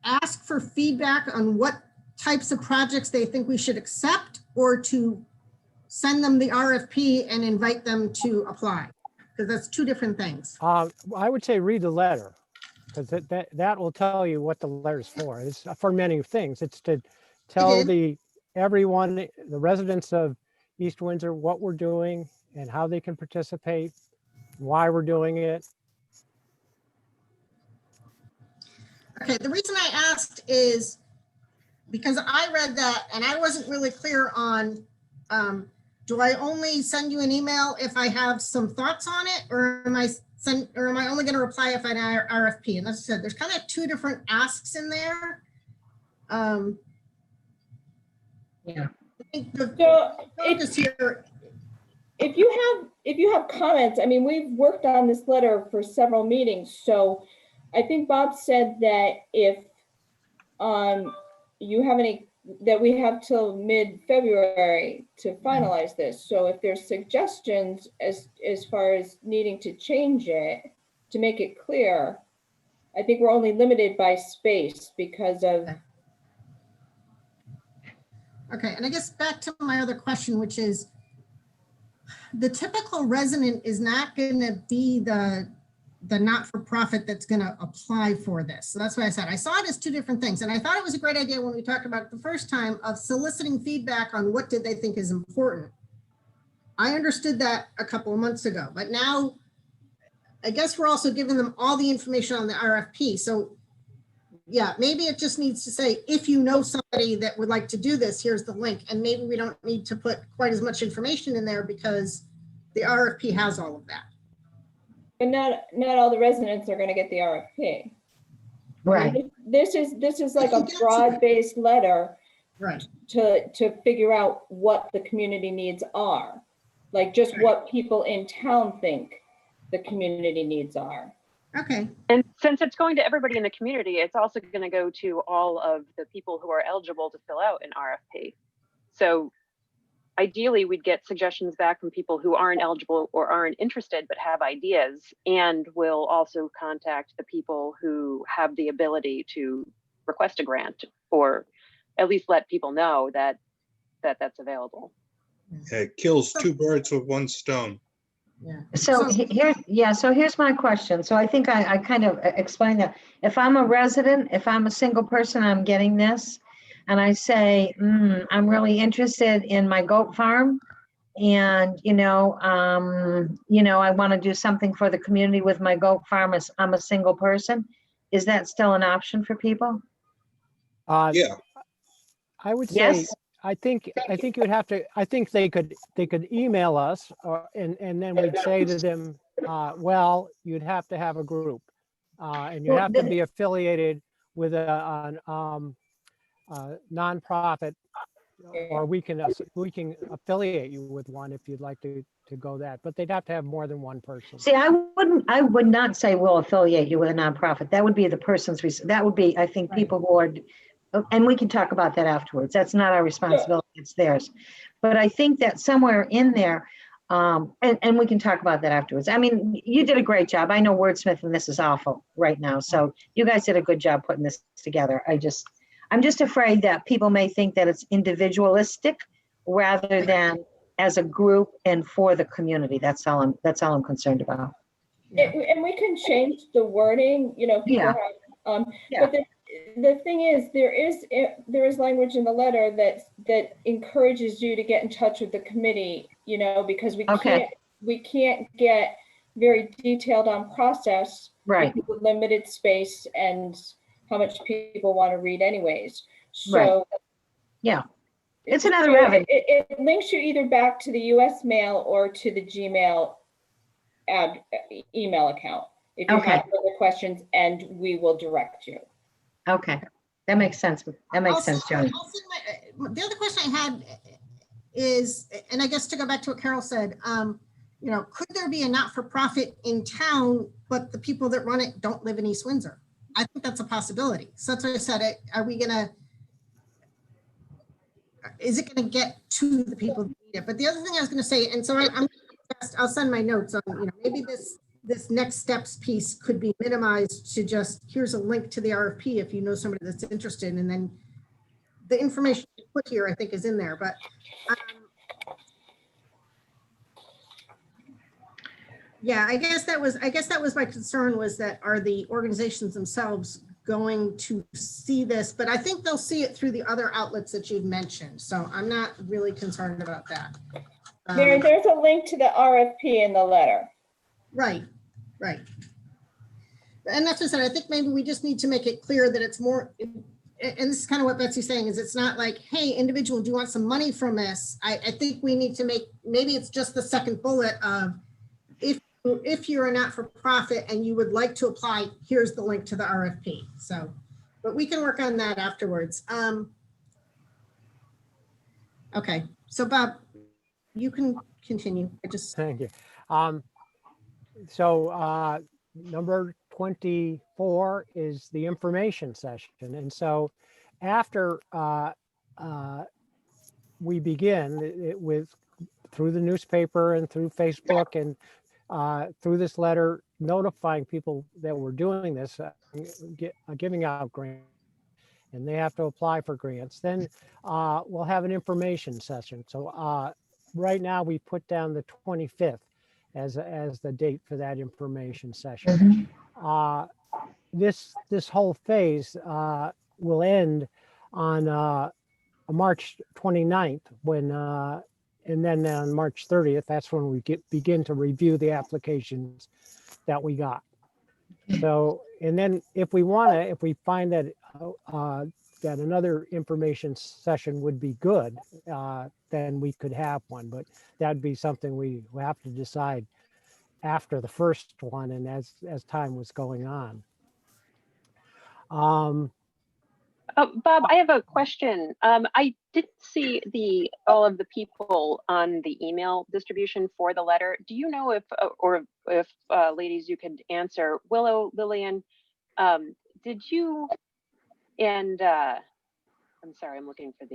ask for feedback on what types of projects they think we should accept, or to send them the RFP and invite them to apply? Because that's two different things. I would say read the letter, because that will tell you what the letter's for. It's for many things. It's to tell everyone, the residents of East Windsor, what we're doing and how they can participate, why we're doing it. Okay, the reason I asked is because I read that and I wasn't really clear on, do I only send you an email if I have some thoughts on it, or am I only going to reply if I have an RFP? And as I said, there's kind of two different asks in there. Yeah. I think the So focus here, if you have comments, I mean, we've worked on this letter for several meetings. So I think Bob said that if you have any, that we have till mid-February to finalize this. So if there's suggestions as far as needing to change it, to make it clear, I think we're only limited by space because of. okay, and I guess back to my other question, which is the typical resident is not going to be the not-for-profit that's going to apply for this. So that's why I said I saw it as two different things. And I thought it was a great idea when we talked about it the first time of soliciting feedback on what did they think is important. I understood that a couple of months ago, but now I guess we're also giving them all the information on the RFP. So yeah, maybe it just needs to say, if you know somebody that would like to do this, here's the link. And maybe we don't need to put quite as much information in there because the RFP has all of that. But not all the residents are going to get the RFP. Right. This is like a broad-based letter, right, to figure out what the community needs are, like just what people in town think the community needs are. Okay. And since it's going to everybody in the community, it's also going to go to all of the people who are eligible to fill out an RFP. So ideally, we'd get suggestions back from people who aren't eligible or aren't interested but have ideas, and we'll also contact the people who have the ability to request a grant, or at least let people know that that's available. Yeah, it kills two birds with one stone. Yeah. So here's my question. So I think I kind of explained that. If I'm a resident, if I'm a single person, I'm getting this, and I say, I'm really interested in my goat farm, and I want to do something for the community with my goat farm as I'm a single person. Is that still an option for people? Yeah. I would say, Yes. I think you would have to, I think they could email us, and then we'd say to them, well, you'd have to have a group, and you Well, have to be affiliated with a nonprofit, or we can affiliate you with one if you'd like to go that, but they'd have to have more than one person. See, I would not say we'll affiliate you with a nonprofit. That would be the person's, that would be, I think, people who are, and we can talk about that afterwards. That's not our responsibility, it's theirs. But I think that somewhere in there, and we can talk about that afterwards. I mean, you did a great job. I know wordsmithing this is awful right now. So you guys did a good job putting this together. I'm just afraid that people may think that it's individualistic rather than as a group and for the community. That's all I'm concerned about. And we can change the wording, people have, but the thing is, there is language in the letter that encourages you to get in touch with the committee, because we can't get very detailed on process, right, with limited space and how much people want to read anyways. So yeah, it's another avenue. It links you either back to the US mail or to the Gmail email account if you have further questions, and we will direct you. Okay, that makes sense. That makes sense, Joni. The other question I had is, and I guess to go back to what Carol said, could there be a not-for-profit in town, but the people that run it don't live in East Windsor? I think that's a possibility. So that's why I said, is it gonna get to the people that need it? But the other thing I was gonna say, and so I'll send my notes on, maybe this next steps piece could be minimized to just, here's a link to the RFP if you know somebody that's interested, and then the information you put here, I think, is in there. But yeah, I guess that was my concern, was that are the organizations themselves going to see this? But I think they'll see it through the other outlets that you've mentioned. So I'm not really concerned about that. There's a link to the RFP in the letter. Right. And that's what I said. I think maybe we just need to make it clear that it's more, and this is kind of what Betsy's saying, is it's not like, hey, individual, do you want some money from this? I think we need to make, maybe it's just the second bullet of, if you're a not-for-profit and you would like to apply, here's the link to the RFP. So, but we can work on that afterwards. Okay, so Bob, you can continue. I just, Thank you. So number 24 is the information session. And so after we begin with through the newspaper and through Facebook and through this letter notifying people that we're doing this, giving out grants, and they have to apply for grants. Then we'll have an information session. So right now we put down the 25th as the date for that information session. This whole phase will end on March 29th when and then on March 30th, that's when we begin to review the applications that we got. So, and then if we find that that another information session would be good, then we could have one, but that'd be something we have to decide after the first one and as time was going on. Bob, I have a question. I didn't see all of the people on the email distribution for the letter. Do you know if ladies, you could answer, Willow, Lillian, did you, and I'm sorry, I'm looking for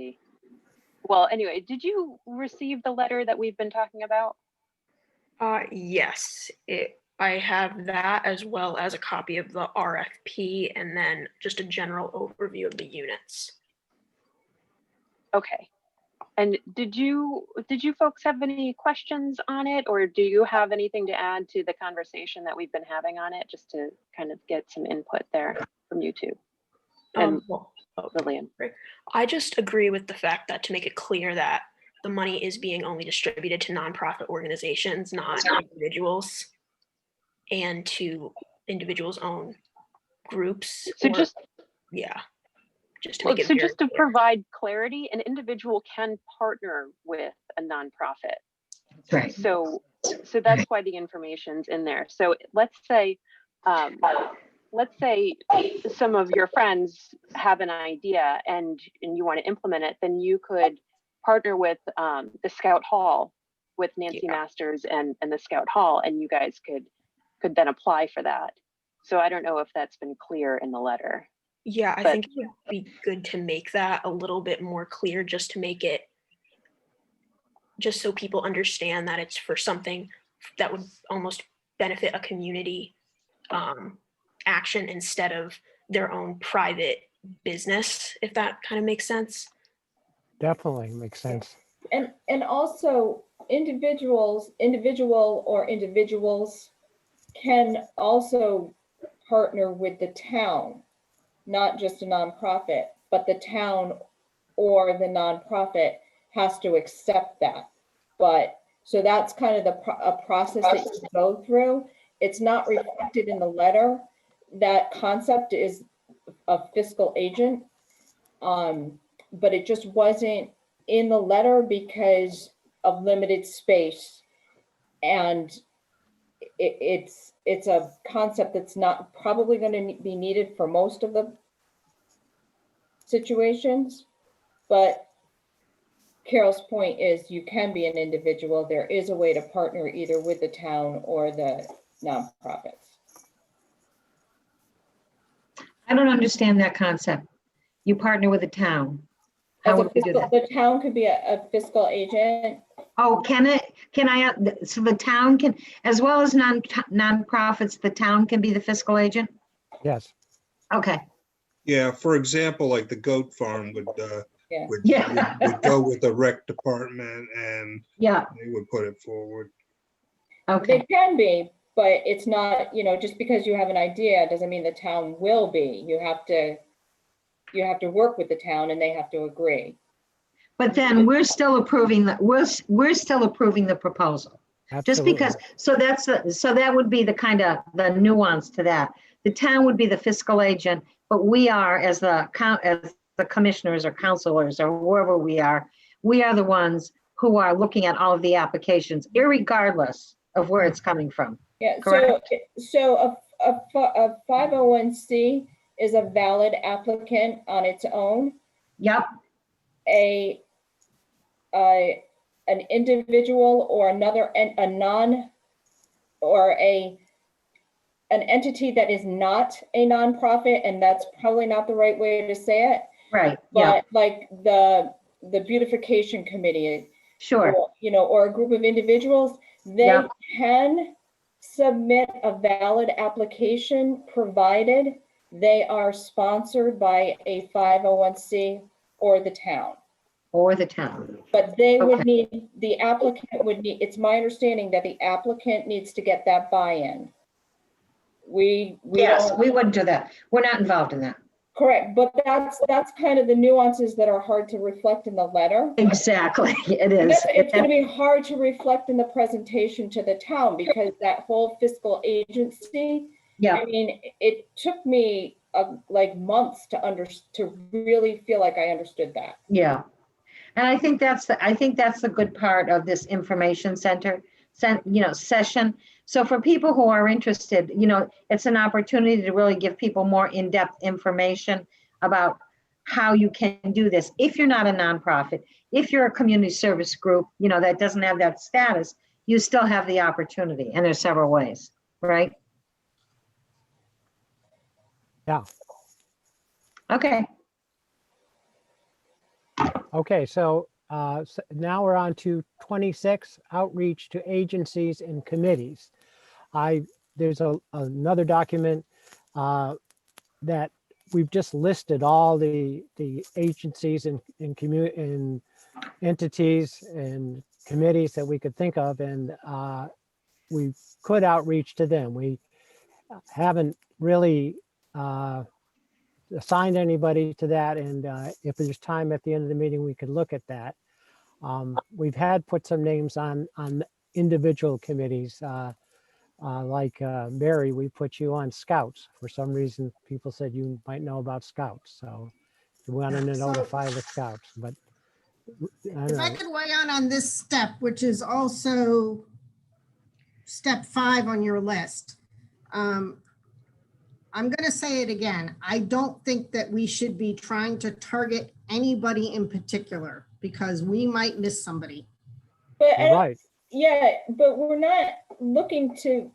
well, anyway, did you receive the letter that we've been talking about? Yes, I have that as well as a copy of the RFP and then just a general overview of the units. Okay. And did you folks have any questions on it, or do you have anything to add to the conversation that we've been having on it, just to kind of get some input there from you two? And Lillian. I just agree with the fact that to make it clear that the money is being only distributed to nonprofit organizations, not individuals, and to individuals' own groups. So just to make it so just to clear. provide clarity, an individual can partner with a nonprofit. Right. So that's why the information's in there. So let's say some of your friends have an idea and you want to implement it, then you could partner with the Scout Hall, with Nancy Masters and the Scout Hall, and you guys could then apply for that. So I don't know if that's been clear in the letter. Yeah, I think it would be good to make that a little bit more clear, just to make it, just so people understand that it's for something that would almost benefit a community action instead of their own private business, if that kind of makes sense. Definitely makes sense. And also individuals can also partner with the town, not just a nonprofit, but the town or the nonprofit has to accept that. But so that's kind of a process that you go through. It's not reflected in the letter. That concept is a fiscal agent, but it just wasn't in the letter because of limited space, and it's a concept that's not probably going to be needed for most of the situations. But Carol's point is you can be an individual. There is a way to partner either with the town or the nonprofits. I don't understand that concept. You partner with the town. How would we do that? The town could be a fiscal agent. Oh, can it? Can I? So the town can, as well as nonprofits, the town can be the fiscal agent? Yes. Okay. Yeah, for example, like the goat farm would Yeah. go with the rec department and Yeah. they would put it forward. Okay. They can be, but it's not, just because you have an idea doesn't mean the town will be. You have to work with the town and they have to agree. But then we're still approving we're still approving the proposal. Absolutely. Just because, so that would be the kind of the nuance to that. The town would be the fiscal agent, but we are as the commissioners or counselors or whoever we are the ones who are looking at all of the applications, irregardless of where it's coming from. Yeah. Correct? So a 501c is a valid applicant on its own. Yep. A an individual or another, a non, or an entity that is not a nonprofit, and that's probably not the right way to say it. Right, yeah, But like the beautification committee, sure. or, you know, or a group of individuals, they Yeah. can submit a valid application provided they are sponsored by a 501c or the town. Or the town. But they would Okay. need, the applicant would need, it's my understanding that the applicant needs to get that buy-in. We Yes, don't, we wouldn't do that. We're not involved in that. correct, but that's kind of the nuances that are hard to reflect in the letter. Exactly, it is. It's going to be hard to reflect in the presentation to the town because that whole fiscal agency, Yeah, I mean, it took me like months to really feel like I understood that. yeah. And I think that's the good part of this information center, session. So for people who are interested, it's an opportunity to really give people more in-depth information about how you can do this. If you're not a nonprofit, if you're a community service group, that doesn't have that status, you still have the opportunity, and there's several ways, right? Yeah. Okay. Okay, so now we're on to 26, outreach to agencies and committees. There's another document that we've just listed all the agencies and entities and committees that we could think of, and we could outreach to them. We haven't really assigned anybody to that, and if there's time at the end of the meeting, we could look at that. We've put some names on individual committees, like Mary, we put you on Scouts. For some reason, people said you might know about Scouts, so we wanted to notify the Scouts, but I don't If I know. could weigh on this step, which is also step 5 on your list. I'm going to say it again. I don't think that we should be trying to target anybody in particular because we might miss somebody. But You're right. yeah, but we're not looking to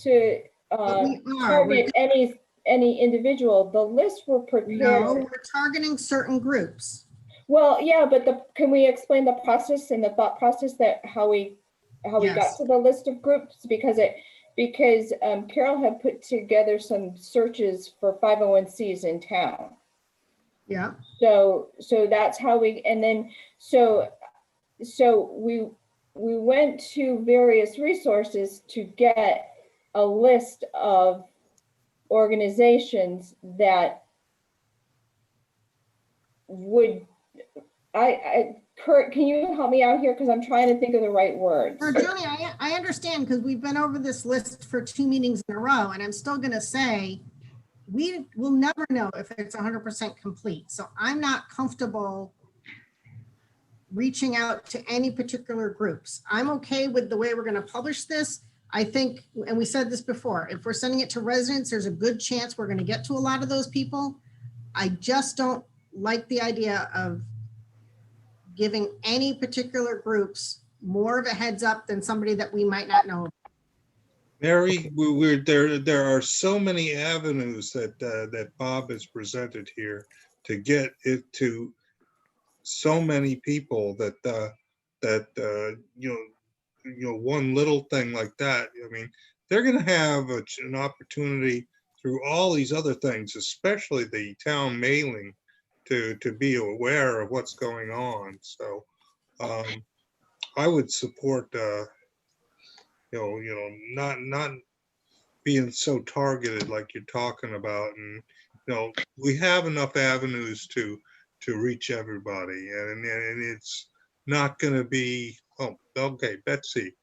But we are. target any individual. The list were prepared. No, we're targeting certain groups. Well, yeah, but can we explain the process and the thought process that how we got Yes. to the list of groups? Because Carol had put together some searches for 501cs in town. Yeah. So that's how we, and then so we went to various resources to get a list of organizations that would, Kurt, can you help me out here? Because I'm trying to think of the right words. Joni, I understand because we've been over this list for 2 meetings in a row, and I'm still going to say we will never know if it's 100% complete. So I'm not comfortable reaching out to any particular groups. I'm okay with the way we're going to publish this. I think, and we said this before, if we're sending it to residents, there's a good chance we're going to get to a lot of those people. I just don't like the idea of giving any particular groups more of a heads up than somebody that we might not know. Mary, there are so many avenues that Bob has presented here to get it to so many people that one little thing like that. I mean, they're going to have an opportunity through all these other things, especially the town mailing, to be aware of what's going on. So I would support not being so targeted like you're talking about, and we have enough avenues to reach everybody, and it's not going to be, oh, okay, Betsy.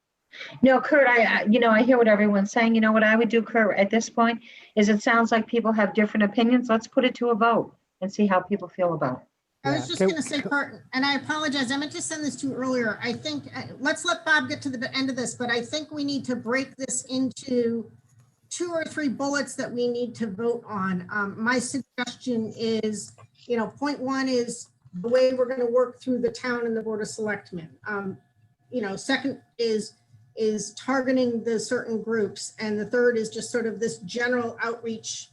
No, Kurt, I hear what everyone's saying. You know what I would do, Kurt, at this point is it sounds like people have different opinions. Let's put it to a vote and see how people feel about it. I was just going to say, Kurt, and I apologize, I meant to send this to you earlier. I think, let's let Bob get to the end of this, but I think we need to break this into 2 or 3 bullets that we need to vote on. My suggestion is, point 1 is the way we're going to work through the town and the Board of Selectmen. Second is targeting the certain groups. And the third is just sort of this general outreach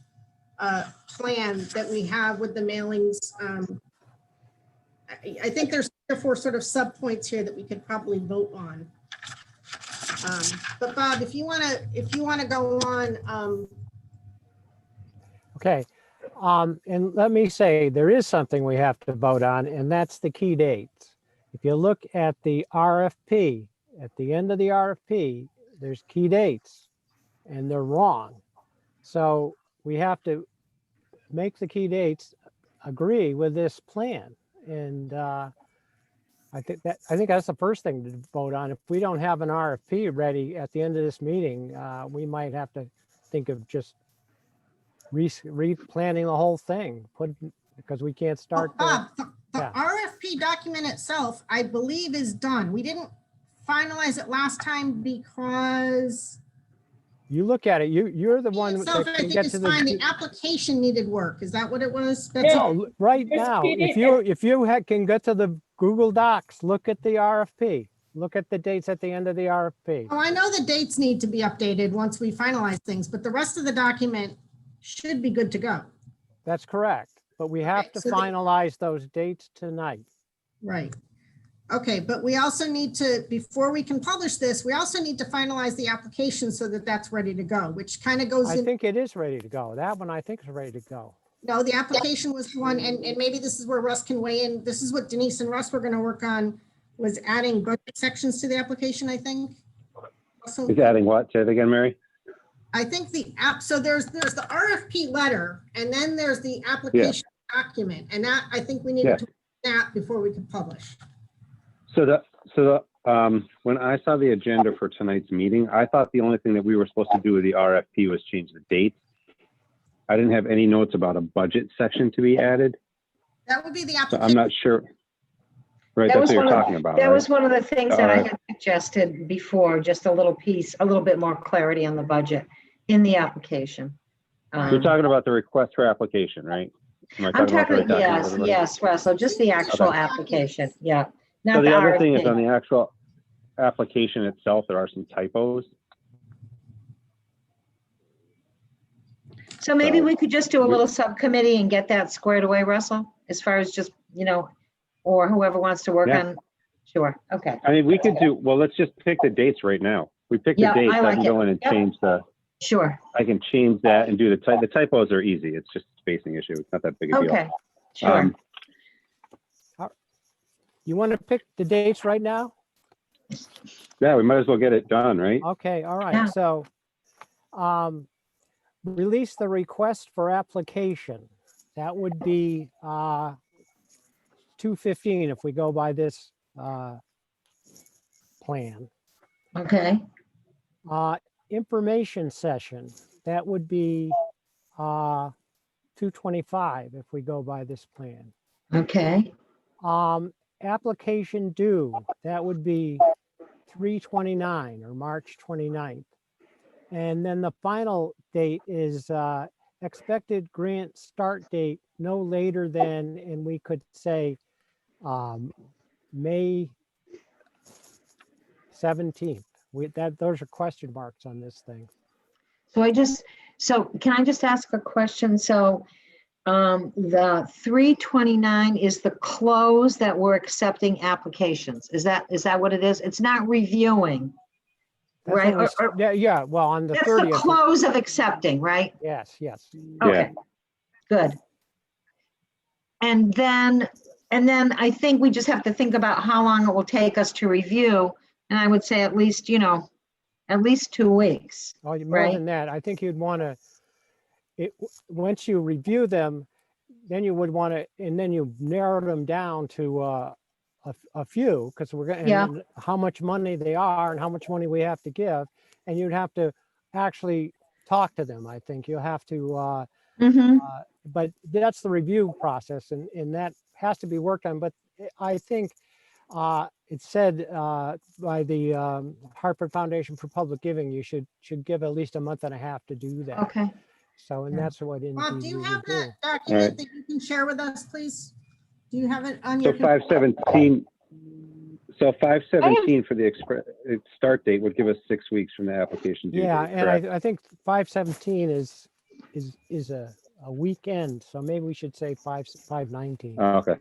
plan that we have with the mailings. I think there's 3 or 4 sort of sub-points here that we could probably vote on. But Bob, if you want to go on. Okay. And let me say, there is something we have to vote on, and that's the key dates. If you look at the RFP, at the end of the RFP, there's key dates, and they're wrong. So we have to make the key dates agree with this plan. And I think that's the first thing to vote on. If we don't have an RFP ready at the end of this meeting, we might have to think of just replanning the whole thing, because we can't start. Bob, the RFP document itself, I believe, is done. We didn't finalize it last time because you look at it. You're the one itself, that I can think get it's to fine. the. The application needed work. Is that what it was? No, right now, if you can get to the Google Docs, look at the RFP. Look at the dates at the end of the RFP. Oh, I know the dates need to be updated once we finalize things, but the rest of the document should be good to go. That's correct. But we have to finalize those dates tonight. Right. Okay, but we also need to, before we can publish this, we also need to finalize the application so that that's ready to go, which kind of goes in. I think it is ready to go. That one I think is ready to go. No, the application was the one, and maybe this is where Russ can weigh in. This is what Denise and Russ were going to work on, was adding budget sections to the application, I think. So, Is adding what? Say it again, Mary. I think the app, so there's the RFP letter, and then there's the application document, and that, I think we needed to do that before we could publish. When I saw the agenda for tonight's meeting, I thought the only thing that we were supposed to do with the RFP was change the dates. I didn't have any notes about a budget section to be added. That would be the application. So I'm not sure. Right, that's what you're talking about. That right? was one of the things that I had suggested before, just a little piece, a little bit more clarity on the budget in the application. You're talking about the request for application, right? I'm talking, yes, Russell, just the actual application, yeah. So the other thing is on the actual application itself, there are some typos. So maybe we could just do a little subcommittee and get that squared away, Russell, as far as just, or whoever wants to work on. Sure, okay. I mean, we could do, well, let's just pick the dates right now. We pick the dates, I can go in and change the. Sure. I can change that and do the typos are easy. It's just a spacing issue. It's not that big a deal. Okay, sure. You want to pick the dates right now? Yeah, we might as well get it done, right? Okay, all right. Yeah. So release the request for application. That would be 2:15 if we go by this plan. Okay. Information session, that would be 2:25 if we go by this plan. Okay. Application due, that would be 3/29 or March 29th. And then the final date is expected grant start date no later than, and we could say May 17th. Those are question marks on this thing. So can I just ask a question? So the 3/29 is the close that we're accepting applications. Is that what it is? It's not reviewing, right? Yeah, well, on the that's 30th. the close of accepting, right? Yes. Okay, good. And then I think we just have to think about how long it will take us to review. And I would say at least 2 weeks. Oh, more than that. I think you'd want to, once you review them, then you would want to, and then you narrow them down to a few, because we're going to, how much money they are and how much money we have to give. And you'd have to actually talk to them. I think you'll have to, but that's the review process, and that has to be worked on. But I think it's said by the Hartford Foundation for Public Giving, you should give at least a month and a half to do that. Okay. So, and that's what. Bob, do you have that document that you can share with us, please? Do you have it on So your? 5/17, so 5/17 for the start date would give us 6 weeks from the application due Yeah, date, and correct? I think 5/17 is a weekend, so maybe we should say 5/19. Oh, okay.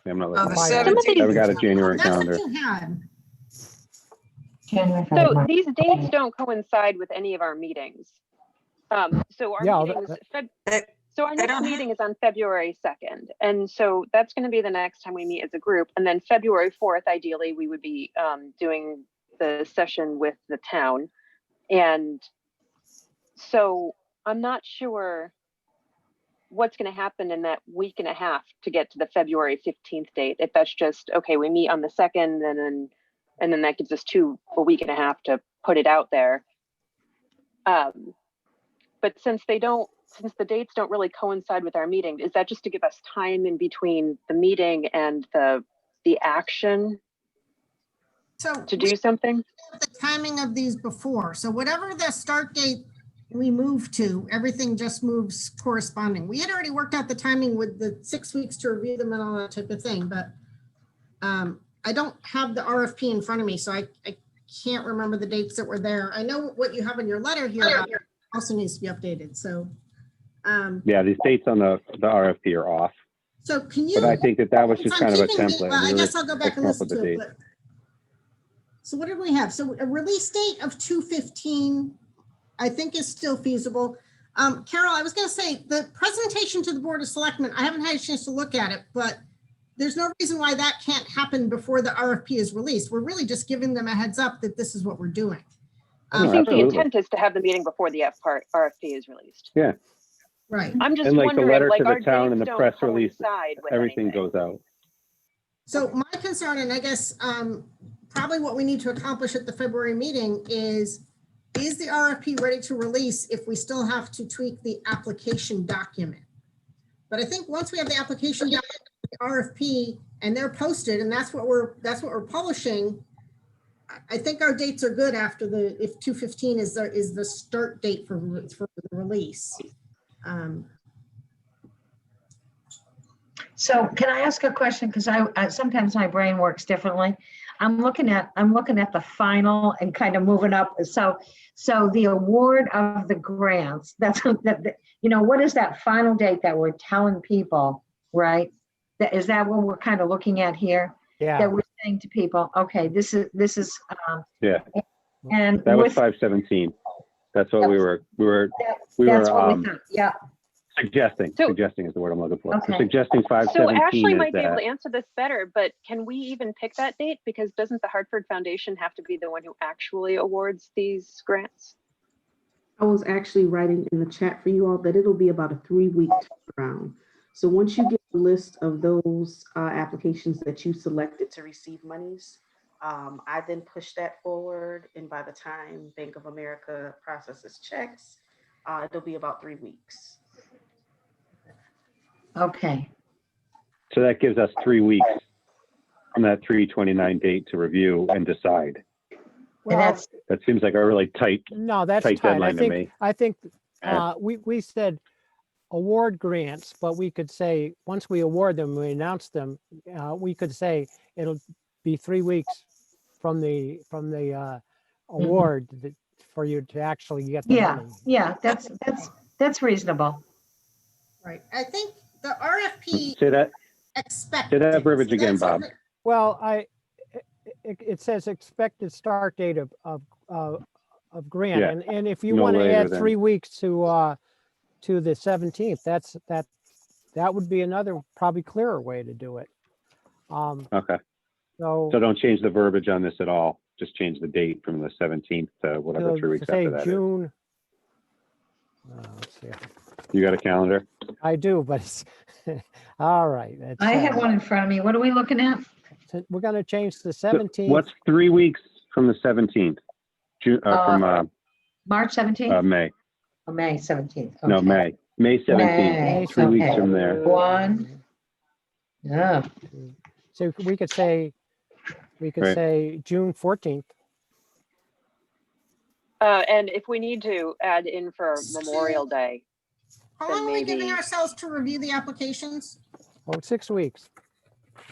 Yeah, I'm not On looking. the Five- Some of 17th. these, I've got a January That's what calendar. you had. January, so February, March. these dates don't coincide with any of our meetings. So our Yeah, meetings, I so our next don't meeting is on February 2nd. And so that's going to be the next time we meet as a group. And then February 4th, ideally, we would be doing the session with the town. And so I'm not sure what's going to happen in that week and a half to get to the February 15th date. If that's just, okay, we meet on the 2nd and then that gives us a week and a half to put it out there. But since the dates don't really coincide with our meeting, is that just to give us time in between the meeting and the action So to we do something? have the timing of these before. So whatever the start date we move to, everything just moves corresponding. We had already worked out the timing with the 6 weeks to review them and all that type of thing, but I don't have the RFP in front of me, so I can't remember the dates that were there. I know what you have in your letter here about also needs to be updated. So, Yeah, these dates on the RFP are off, so can you? but I think that was if just I'm kind of a keeping the- template. well, I We were guess I'll go back just and come up listen with the to it. date. But, so what did we have? So a release date of 2/15, I think is still feasible. Carol, I was going to say the presentation to the Board of Selectmen, I haven't had a chance to look at it, but there's no reason why that can't happen before the RFP is released. We're really just giving them a heads up that this is what we're doing. I No, think the absolutely. intent is to have the meeting before the RFP is released. Yeah, Right. I'm just and like the wondering, letter like to our the town and dates the don't press release, coincide with everything anything. goes out. So my concern, and I guess probably what we need to accomplish at the February meeting is the RFP ready to release if we still have to tweak the application document? But I think once we have the application document, the RFP, and they're posted, and that's what we're publishing, I think our dates are good after if 2/15 is the start date for the release. So can I ask a question? Because I sometimes my brain works differently. I'm looking at the final and kind of moving up. So the award of the grants, that's what is that final date that we're telling people, right? Is that what we're kind of looking at here? Yeah, That we're saying to people, okay, this is Yeah, and that was with 5/17. That's what we were that's what we thought. Yeah. suggesting. So- Suggesting is the word I'm looking for. Okay. Suggesting So 5/17 Ashley is might be able that. to answer this better, but can we even pick that date? Because doesn't the Hartford Foundation have to be the one who actually awards these grants? I was actually writing in the chat for you all that it'll be about a 3-week turnaround. So once you get a list of those applications that you selected to receive monies, I then push that forward. And by the time Bank of America processes checks, it'll be about 3 weeks. Okay. So that gives us 3 weeks from that 3/29 date to review and decide. And that's That seems like a really tight no, that's tight tight. deadline to me. I think Yeah. we said award grants, but we could say, once we award them, we announce them, we could say it'll be 3 weeks from the award for you to actually get the money. yeah, that's reasonable. Right. I think the RFP Say that expected. verbiage So again, that's Bob. what- Well, it says expected start date of grant, Yeah, and if you no want to later add than- 3 weeks to the 17th, that would be another probably clearer way to do it. Okay. So don't change the verbiage on this at all. Just change the date from the 17th to whatever 3 weeks say after that. June. Let's see. You got a calendar? I do, but it's all right. I have one in front of me. What are we looking at? We're going to change the So 17th. what's 3 weeks from the 17th? From March 17th? May. Oh, May 17th. No, Okay. May. May 17th. May, 3 weeks okay. from there. One. Yeah. So we could say Right. June 14th. And if we need to add in for Memorial Day, How then long are we giving maybe- ourselves to review the applications? Oh, 6 weeks.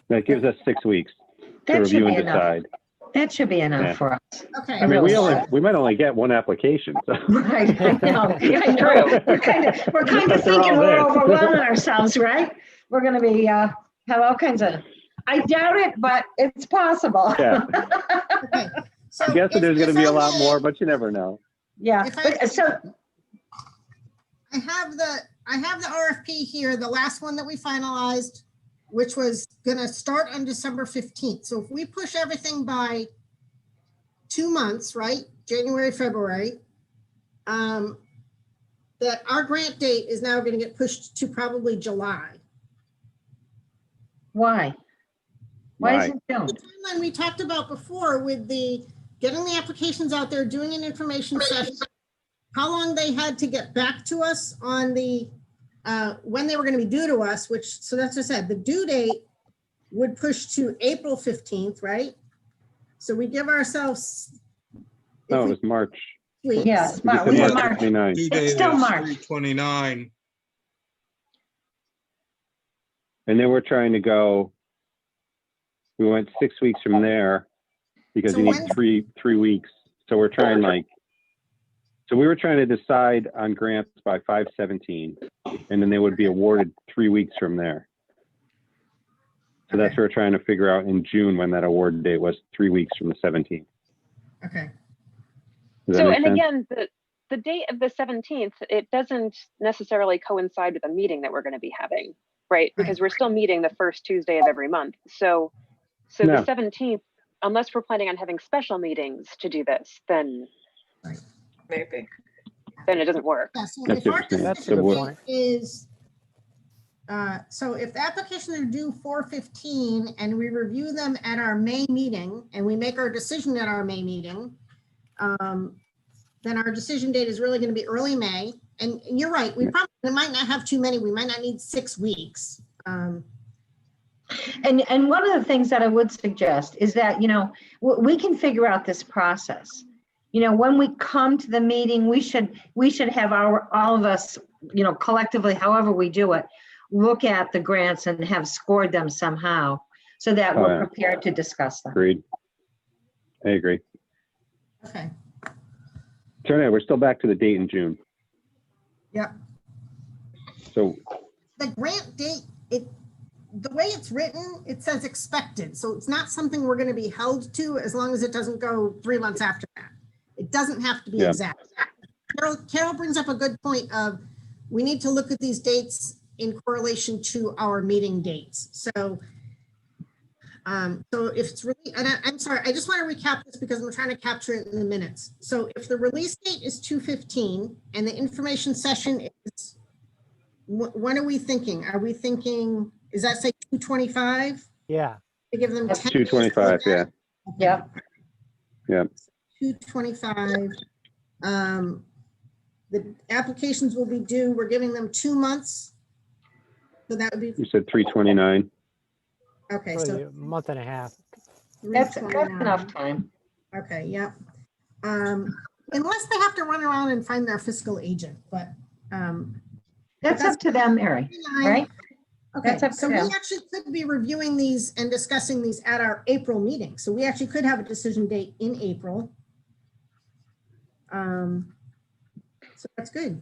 That gives us 6 weeks to That should review be and enough. decide. That should be enough Yeah. for us. Okay. I mean, really we might only get one application. So. Right, I know. I know. We're kind of But they're thinking all we're this. overwhelming ourselves, right? We're gonna be, have all kinds of, I doubt it, but it's possible. Yeah. Okay. So I'm guessing there's if going to be I a lot may, more, but you never know. Yeah, If I- but so, I have the RFP here, the last one that we finalized, which was gonna start on December 15th. So if we push everything by 2 months, right? January, February, that our grant date is now gonna get pushed to probably July. why? Why is it June? The timeline we talked about before with the getting the applications out there, doing an information session, how long they had to get back to us on the, when they were gonna be due to us, which, so that's what I said, the due date would push to April 15th, right? So we give ourselves. No, it was March. Yeah, We March. said We have March March. 29. Due It's date still is March. 3/29. And then we're trying to go, we went 6 weeks from there because So you need when- three weeks. So we're trying so we were trying to decide on grants by 5/17, and then they would be awarded 3 weeks from there. So that's what we're trying to figure out in June when that award date was, 3 weeks from the 17th. Okay. Does that So, make and sense? again, the date of the 17th, it doesn't necessarily coincide with a meeting that we're going to be having, right? Because we're still meeting the first Tuesday of every month. So No. the 17th, unless we're planning on having special meetings to do this, then Maybe. it doesn't work. Yeah, so That's if our interesting. That's a good decision point. is, so if the applications are due 4/15 and we review them at our May meeting and we make our decision at our May meeting, then our decision date is really going to be early May. And you're right, we might not have too many. We might not need 6 weeks. And one of the things that I would suggest is that, we can figure out this process. When we come to the meeting, we should have all of us, collectively, however we do it, look at the grants and have scored them somehow so that we're prepared to discuss them. Agreed. I agree. Okay. So we're still back to the date in June. Yep. So The grant date, the way it's written, it says expected. So it's not something we're going to be held to as long as it doesn't go 3 months after that. It doesn't have to be exact. Carol brings up a good point of, we need to look at these dates in correlation to our meeting dates. So if it's really, and I'm sorry, I just want to recap this because I'm trying to capture it in the minutes. So if the release date is 2/15 and the information session is, when are we thinking? Are we thinking, is that say 2/25? Yeah. To give them 10 days to 2/25, look at yeah. it? Yep. Yeah. 2/25. The applications will be due, we're giving them 2 months. So that would be, You said 3/29. okay, Probably so a month and a half. That's 3/29. enough time. Okay, yeah. Unless they have to run around and find their fiscal agent, but. That's up to them, Mary, 29. right? Okay, That's up to so we them. actually could be reviewing these and discussing these at our April meeting. So we actually could have a decision date in April. So that's good.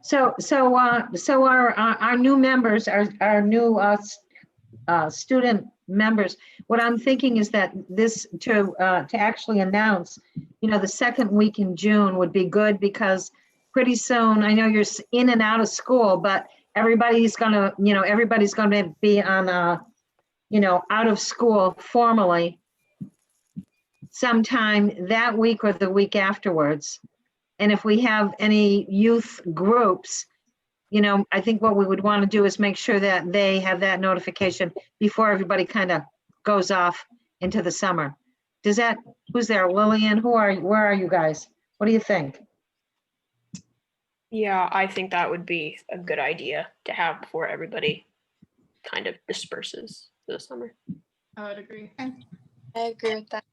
So our new members, our new student members, what I'm thinking is that this, to actually announce, the second week in June would be good, because pretty soon, I know you're in and out of school, but everybody's gonna be on out of school formally sometime that week or the week afterwards. And if we have any youth groups, I think what we would want to do is make sure that they have that notification before everybody kind of goes off into the summer. Who's there? Lillian, where are you guys? What do you think? Yeah, I think that would be a good idea to have before everybody kind of disperses for the summer. I would agree. I agree with that.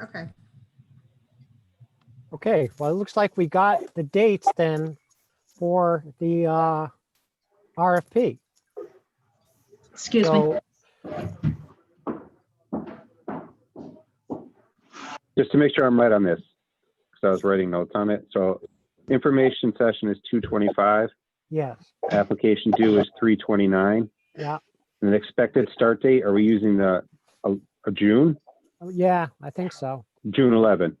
Okay. Okay, well, it looks like we got the dates then for the RFP. Excuse me. So Just to make sure I'm right on this, because I was writing notes on it. So information session is 2/25. yes, Application due is 3/29. yeah, An expected start date, are we using a June? yeah, I think so. June 11.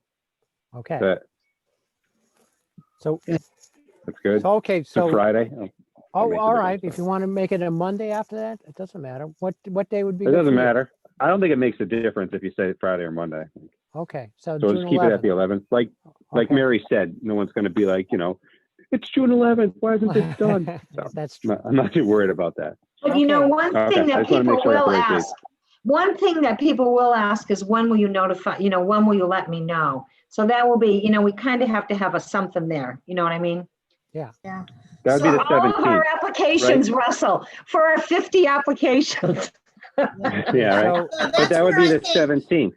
Okay. That, So, that's good. so okay, It's a so, Friday. oh, makes a all difference, right. though. If you want to make it a Monday after that, it doesn't matter. What day would be? It good doesn't for you? matter. I don't think it makes a difference if you say Friday or Monday. Okay, so So June just keep it at the 11th. 11th. Like Okay. Mary said, no one's going to be like, it's June 11th. Why isn't this done? So That's true. I'm not too worried about that. But you know, Okay. one Okay, thing I that just wanna people make sure I got will the right date. ask, one thing that people will ask is when will you notify, when will you let me know? So that will be, we kind of have to have a something there, you know what I mean? Yeah. That would be the For all of our 17th. applications, Russell, for our 50 applications. Yeah, right. So, But that would be the 17th.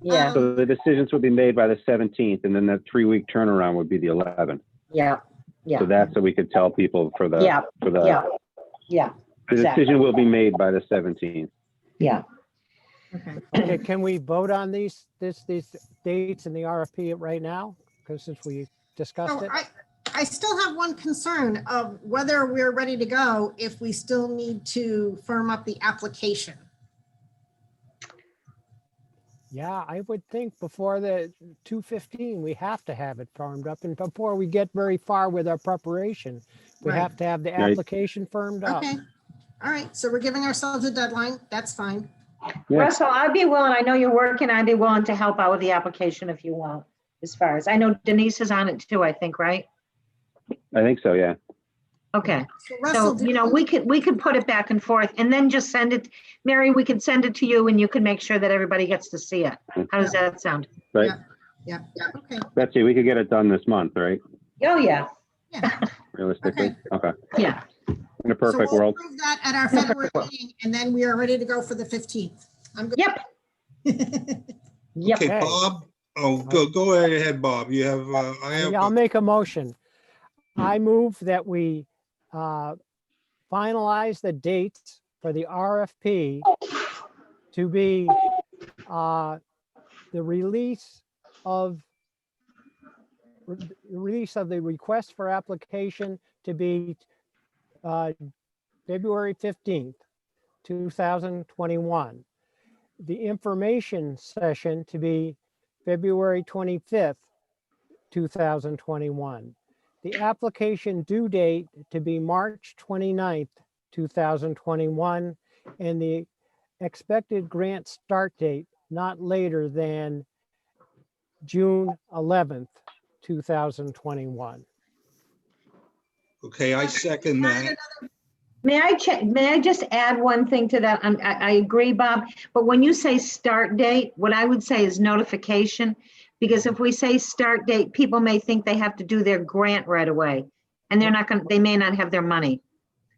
Yeah, So the decisions would be made by the 17th, and then the 3-week turnaround would be the 11th. yeah, So yeah, that's so we could tell people for the yeah, yeah, yeah, the exactly. decision will be made by the 17th. yeah. Okay. okay, can we vote on these dates in the RFP right now? Because since we discussed So it. I still have one concern of whether we're ready to go if we still need to firm up the application. Yeah, I would think before the 2:15, we have to have it firmed up. And before we get very far with our preparation, we Right. have to have the Right. application firmed up. Okay. All right. So we're giving ourselves a deadline. That's fine. Yeah. Russell, I'd be willing, I know you're working, I'd be willing to help out with the application if you want, as far as, I know Denise is on it too, I think, right? I think so, yeah. Okay, So Russell, so, we could put it back and forth and then just send it, Mary, we could send it to you and you can make sure that everybody gets to see it. How does that sound? Right. yeah. Okay. Betsy, we could get it done this month, right? Oh, yeah, Realistically? Okay. yeah, In a perfect So we'll world. approve that at our February meeting, and then we are ready to go for the 15th. I'm good. yep, yep. Okay, Okay. Bob. Oh, go ahead, Bob. You have, I have, I'll make a motion. I move that we finalize the dates for the RFP to be the release of the request for application to be February 15th, 2021. The information session to be February 25th, 2021. The application due date to be March 29th, 2021, and the expected grant start date not later than June 11th, 2021. okay, I second that. May I just add one thing to that? I agree, Bob, but when you say start date, what I would say is notification. Because if we say start date, people may think they have to do their grant right away. And they may not have their money.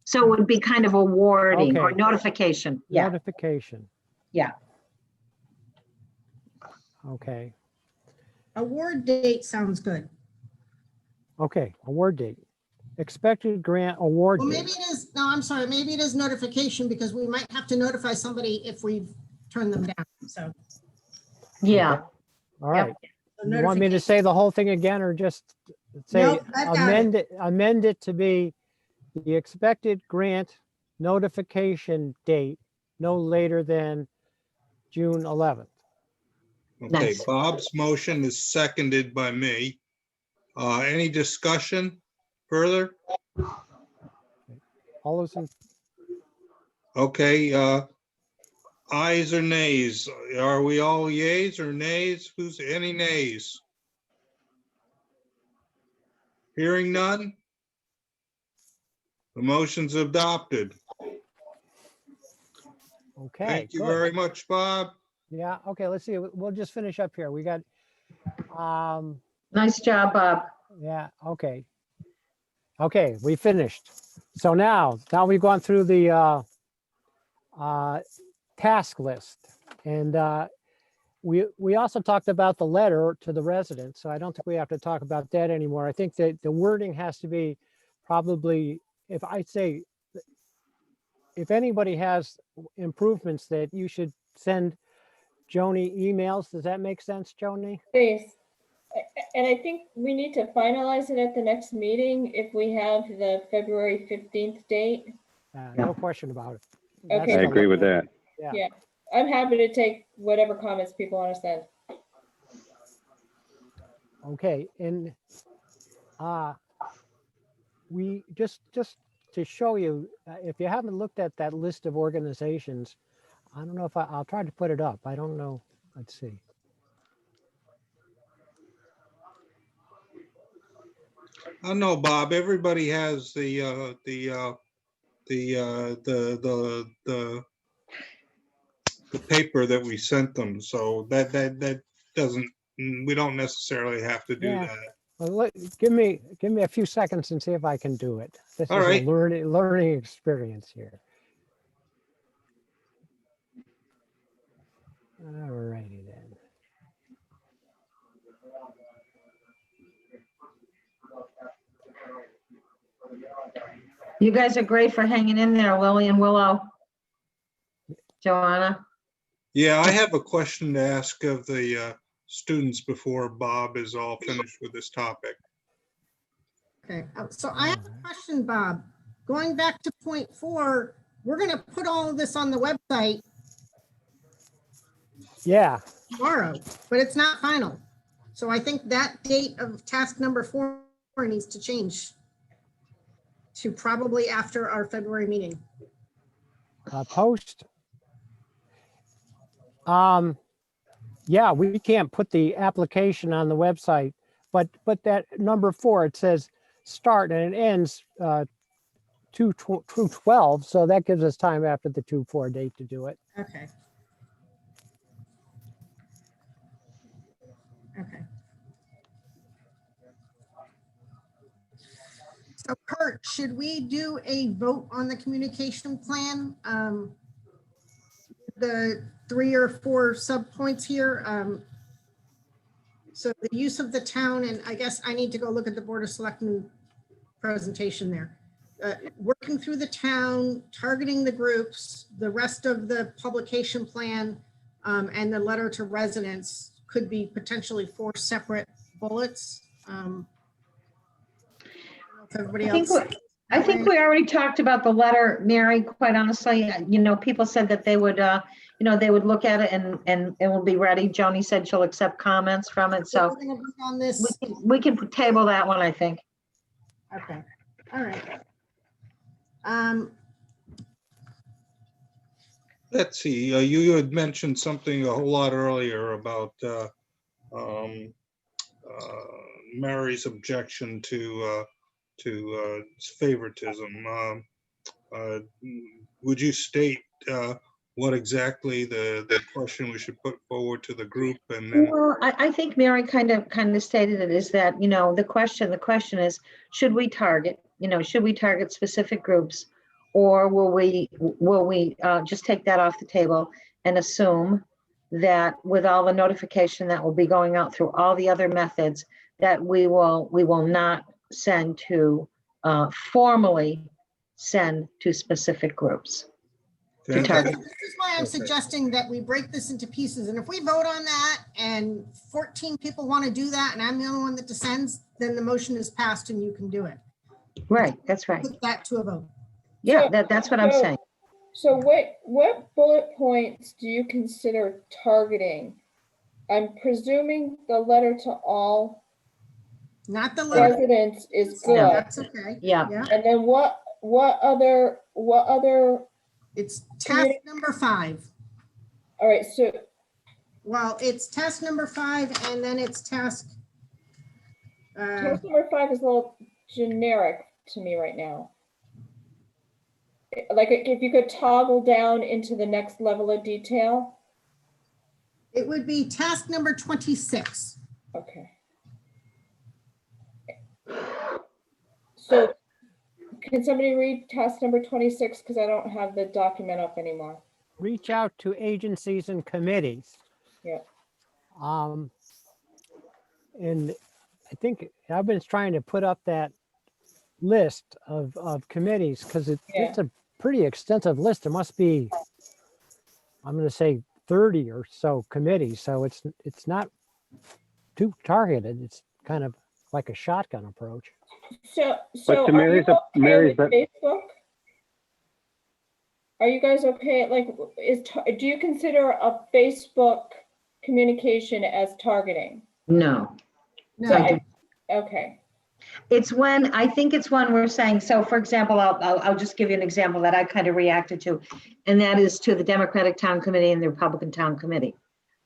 So it would be kind of a warning or Okay. notification. Yeah, Notification. yeah. Okay. Award date sounds good. Okay, award date. Expected grant award Well, date. maybe it is, no, I'm sorry, maybe it is notification because we might have to notify somebody if we've turned them down, so. Yeah, All right. so You want me to say the whole thing again or just say Nope, I've got it. amend it to be the expected grant notification date no later than June 11th. Okay, Nice. Bob's motion is seconded by me. Any discussion further? All those in, Okay, ayes or nays? Are we all yays or nays? Who's any nays? Hearing none? The motion's adopted. okay. Thank you good. very much, Bob. Yeah, okay, let's see. We'll just finish up here. We got, nice job, Bob. yeah, okay. Okay, we finished. So now we've gone through the task list. And we also talked about the letter to the residents. So I don't think we have to talk about that anymore. I think that the wording has to be probably, if I say if anybody has improvements that you should send Joni emails, does that make sense, Joni? Please. And I think we need to finalize it at the next meeting if we have the February 15th date. No question about it. Okay. I the- agree with that. Yeah. Yeah, I'm happy to take whatever comments people want to send. Okay, and we just to show you, if you haven't looked at that list of organizations, I don't know if I'll try to put it up. I don't know. Let's see. I know, Bob, everybody has the paper that we sent them, so that doesn't, we don't necessarily have to do Yeah. that. Well, give me a few seconds and see if I can do it. This All is right. a learning experience here. All righty then. You guys are great for hanging in there, Lily and Willow. Joanna? Yeah, I have a question to ask of the students before Bob is all finished with this topic. Okay, so I have a question, Bob. Going back to point 4, we're going to put all of this on the website Yeah. tomorrow, but it's not final. So I think that date of task number 4 needs to change to probably after our February meeting. Post. Yeah, we can't put the application on the website, but that number 4, it says start and it ends 2/12, so that gives us time after the 2/4 date to do it. Okay. Okay. So Kurt, should we do a vote on the communication plan? The 3 or 4 subpoints here. So the use of the town, and I guess I need to go look at the Board of Selectmen presentation there. Working through the town, targeting the groups, the rest of the publication plan, and the letter to residents could be potentially 4 separate bullets. I don't know if everybody else. I think we already talked about the letter, Mary, quite honestly. You know, people said that they would, they would look at it and it will be ready. Joni said she'll accept comments from it. So We're gonna vote on this. we can table that one, I think. Okay, all right. Let's see, you had mentioned something a whole lot earlier about Mary's objection to favoritism. Would you state what exactly the question we should put forward to the group? And then Well, I think Mary kind of stated it, is that, the question is, should we target specific groups, or will we just take that off the table and assume that with all the notification that will be going out through all the other methods, that we will not send to formally send to specific groups. To Okay. target. This is why I'm suggesting that we break this into pieces. And if we vote on that and 14 people want to do that, and I'm the only one that dissents, then the motion is passed and you can do it. Right, that's right. Put that to a vote. Yeah, that's what I'm saying. So what bullet points do you consider targeting? I'm presuming the letter to all Not the letter. residents is No. good. That's okay. Yeah. And then what other, It's task number 5. all right, so Well, it's task number 5 and then it's task. task number 5 is a little generic to me right now. Like if you could toggle down into the next level of detail. It would be task number 26. Okay. So can somebody read task number 26? Because I don't have the document up anymore. Reach out to agencies and committees. Yeah. And I think I've been trying to put up that list of committees because it's a pretty extensive list. There must be, I'm going to say 30 or so committees. So it's not too targeted. It's kind of like a shotgun approach. So But to are Mary's, you okay Mary's, with Facebook? Are you guys okay? Like, do you consider a Facebook communication as targeting? No. No, I do. Okay. It's when, I think it's when we're saying, so for example, I'll just give you an example that I kind of reacted to, and that is to the Democratic Town Committee and the Republican Town Committee.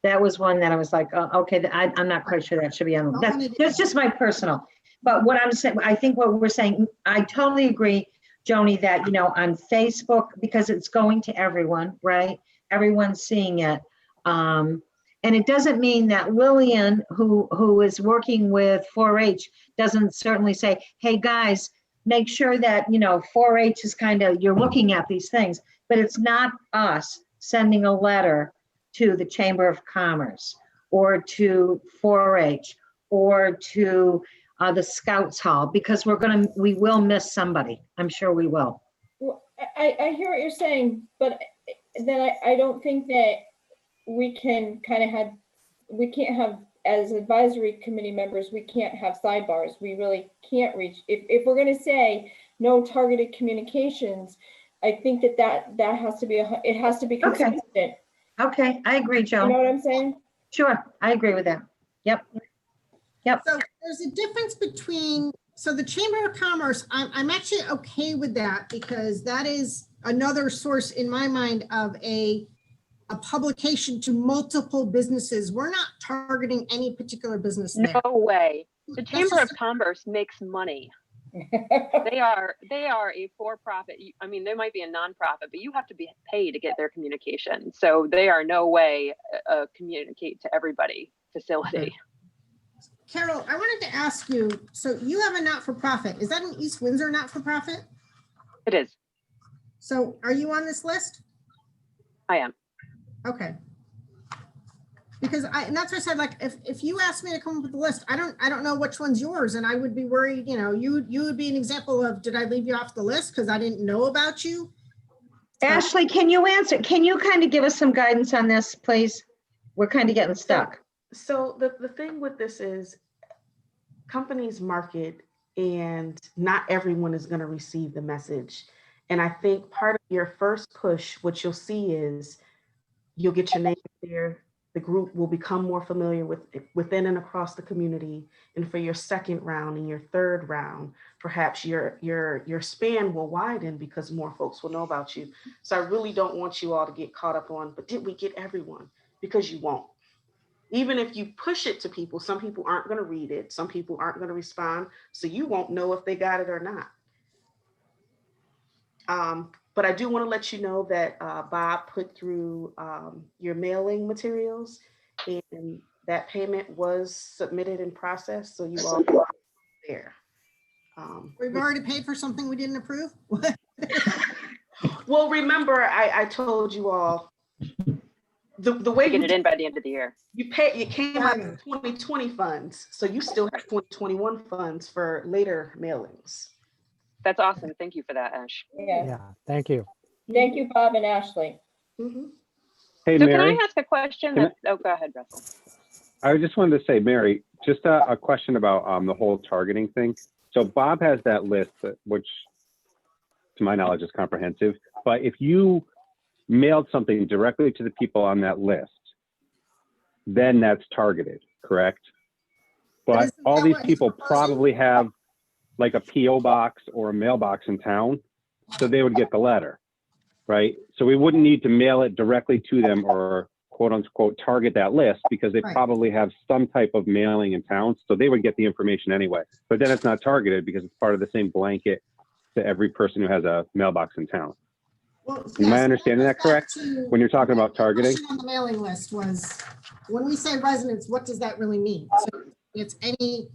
That was one that I was like, okay, I'm not quite sure that should be on. That's just my personal. But what I'm saying, I think what we're saying, I totally agree, Joni, that, you know, on Facebook, because it's going to everyone, right? Everyone's seeing it. And it doesn't mean that Lillian, who is working with 4-H, doesn't certainly say, hey, guys, make sure that, you know, 4-H is kind of, you're looking at these things, but it's not us sending a letter to the Chamber of Commerce or to 4-H or to the Scouts Hall, because we will miss somebody. I'm sure we will. Well, I hear what you're saying, but then I don't think that we can we can't have, as advisory committee members, we can't have sidebars. We really can't reach, if we're going to say no targeted communications, I think that has to be, it has to be consistent. Okay, I agree, Joe. You know what I'm saying? Sure, I agree with that. Yep. So there's a difference between, so the Chamber of Commerce, I'm actually okay with that, because that is another source in my mind of a publication to multiple businesses. We're not targeting any particular business there. No way. The Chamber of Commerce makes money. They are a for-profit. I mean, they might be a nonprofit, but you have to be paid to get their communication. So they are no way a communicate to everybody facility. Carol, I wanted to ask you, so you have a not-for-profit. Is that an East Windsor not-for-profit? It is. So are you on this list? I am. Okay. Because and that's what I said, like, if you asked me to come up with the list, I don't know which one's yours, and I would be worried, you know, you would be an example of, did I leave you off the list because I didn't know about you? Ashley, can you answer? Can you kind of give us some guidance on this, please? We're kind of getting stuck. So the thing with this is companies market, and not everyone is going to receive the message. And I think part of your first push, what you'll see is you'll get your name there. The group will become more familiar within and across the community. And for your second round and your third round, perhaps your span will widen because more folks will know about you. So I really don't want you all to get caught up on, but did we get everyone? Because you won't. Even if you push it to people, some people aren't going to read it. Some people aren't going to respond. So you won't know if they got it or not. But I do want to let you know that Bob put through your mailing materials, and that payment was submitted and processed. So you all there. We've already paid for something we didn't approve? Well, remember, I told you all, the way you get it in by the end of the year. It came out of 2020 funds. So you still have 2021 funds for later mailings. That's awesome. Thank you for that, Ash. Yeah, thank you. Thank you, Bob and Ashley. Mm-hmm. Hey, so Mary. can I ask a question? Oh, go ahead, Russell. I just wanted to say, Mary, just a question about the whole targeting thing. So Bob has that list, which to my knowledge is comprehensive. But if you mailed something directly to the people on that list, then that's targeted, correct? But all these people probably have like a PO box or a mailbox in town, so they would get the letter, right? So we wouldn't need to mail it directly to them or quote unquote target that list, because they probably have some type of mailing in town, so they would get the information anyway. But then it's not targeted because it's part of the same blanket to every person who has a mailbox in town. Well, Am I understanding that correct? When you're talking about targeting? On the mailing list was, when we say residents, what does that really mean? So it's any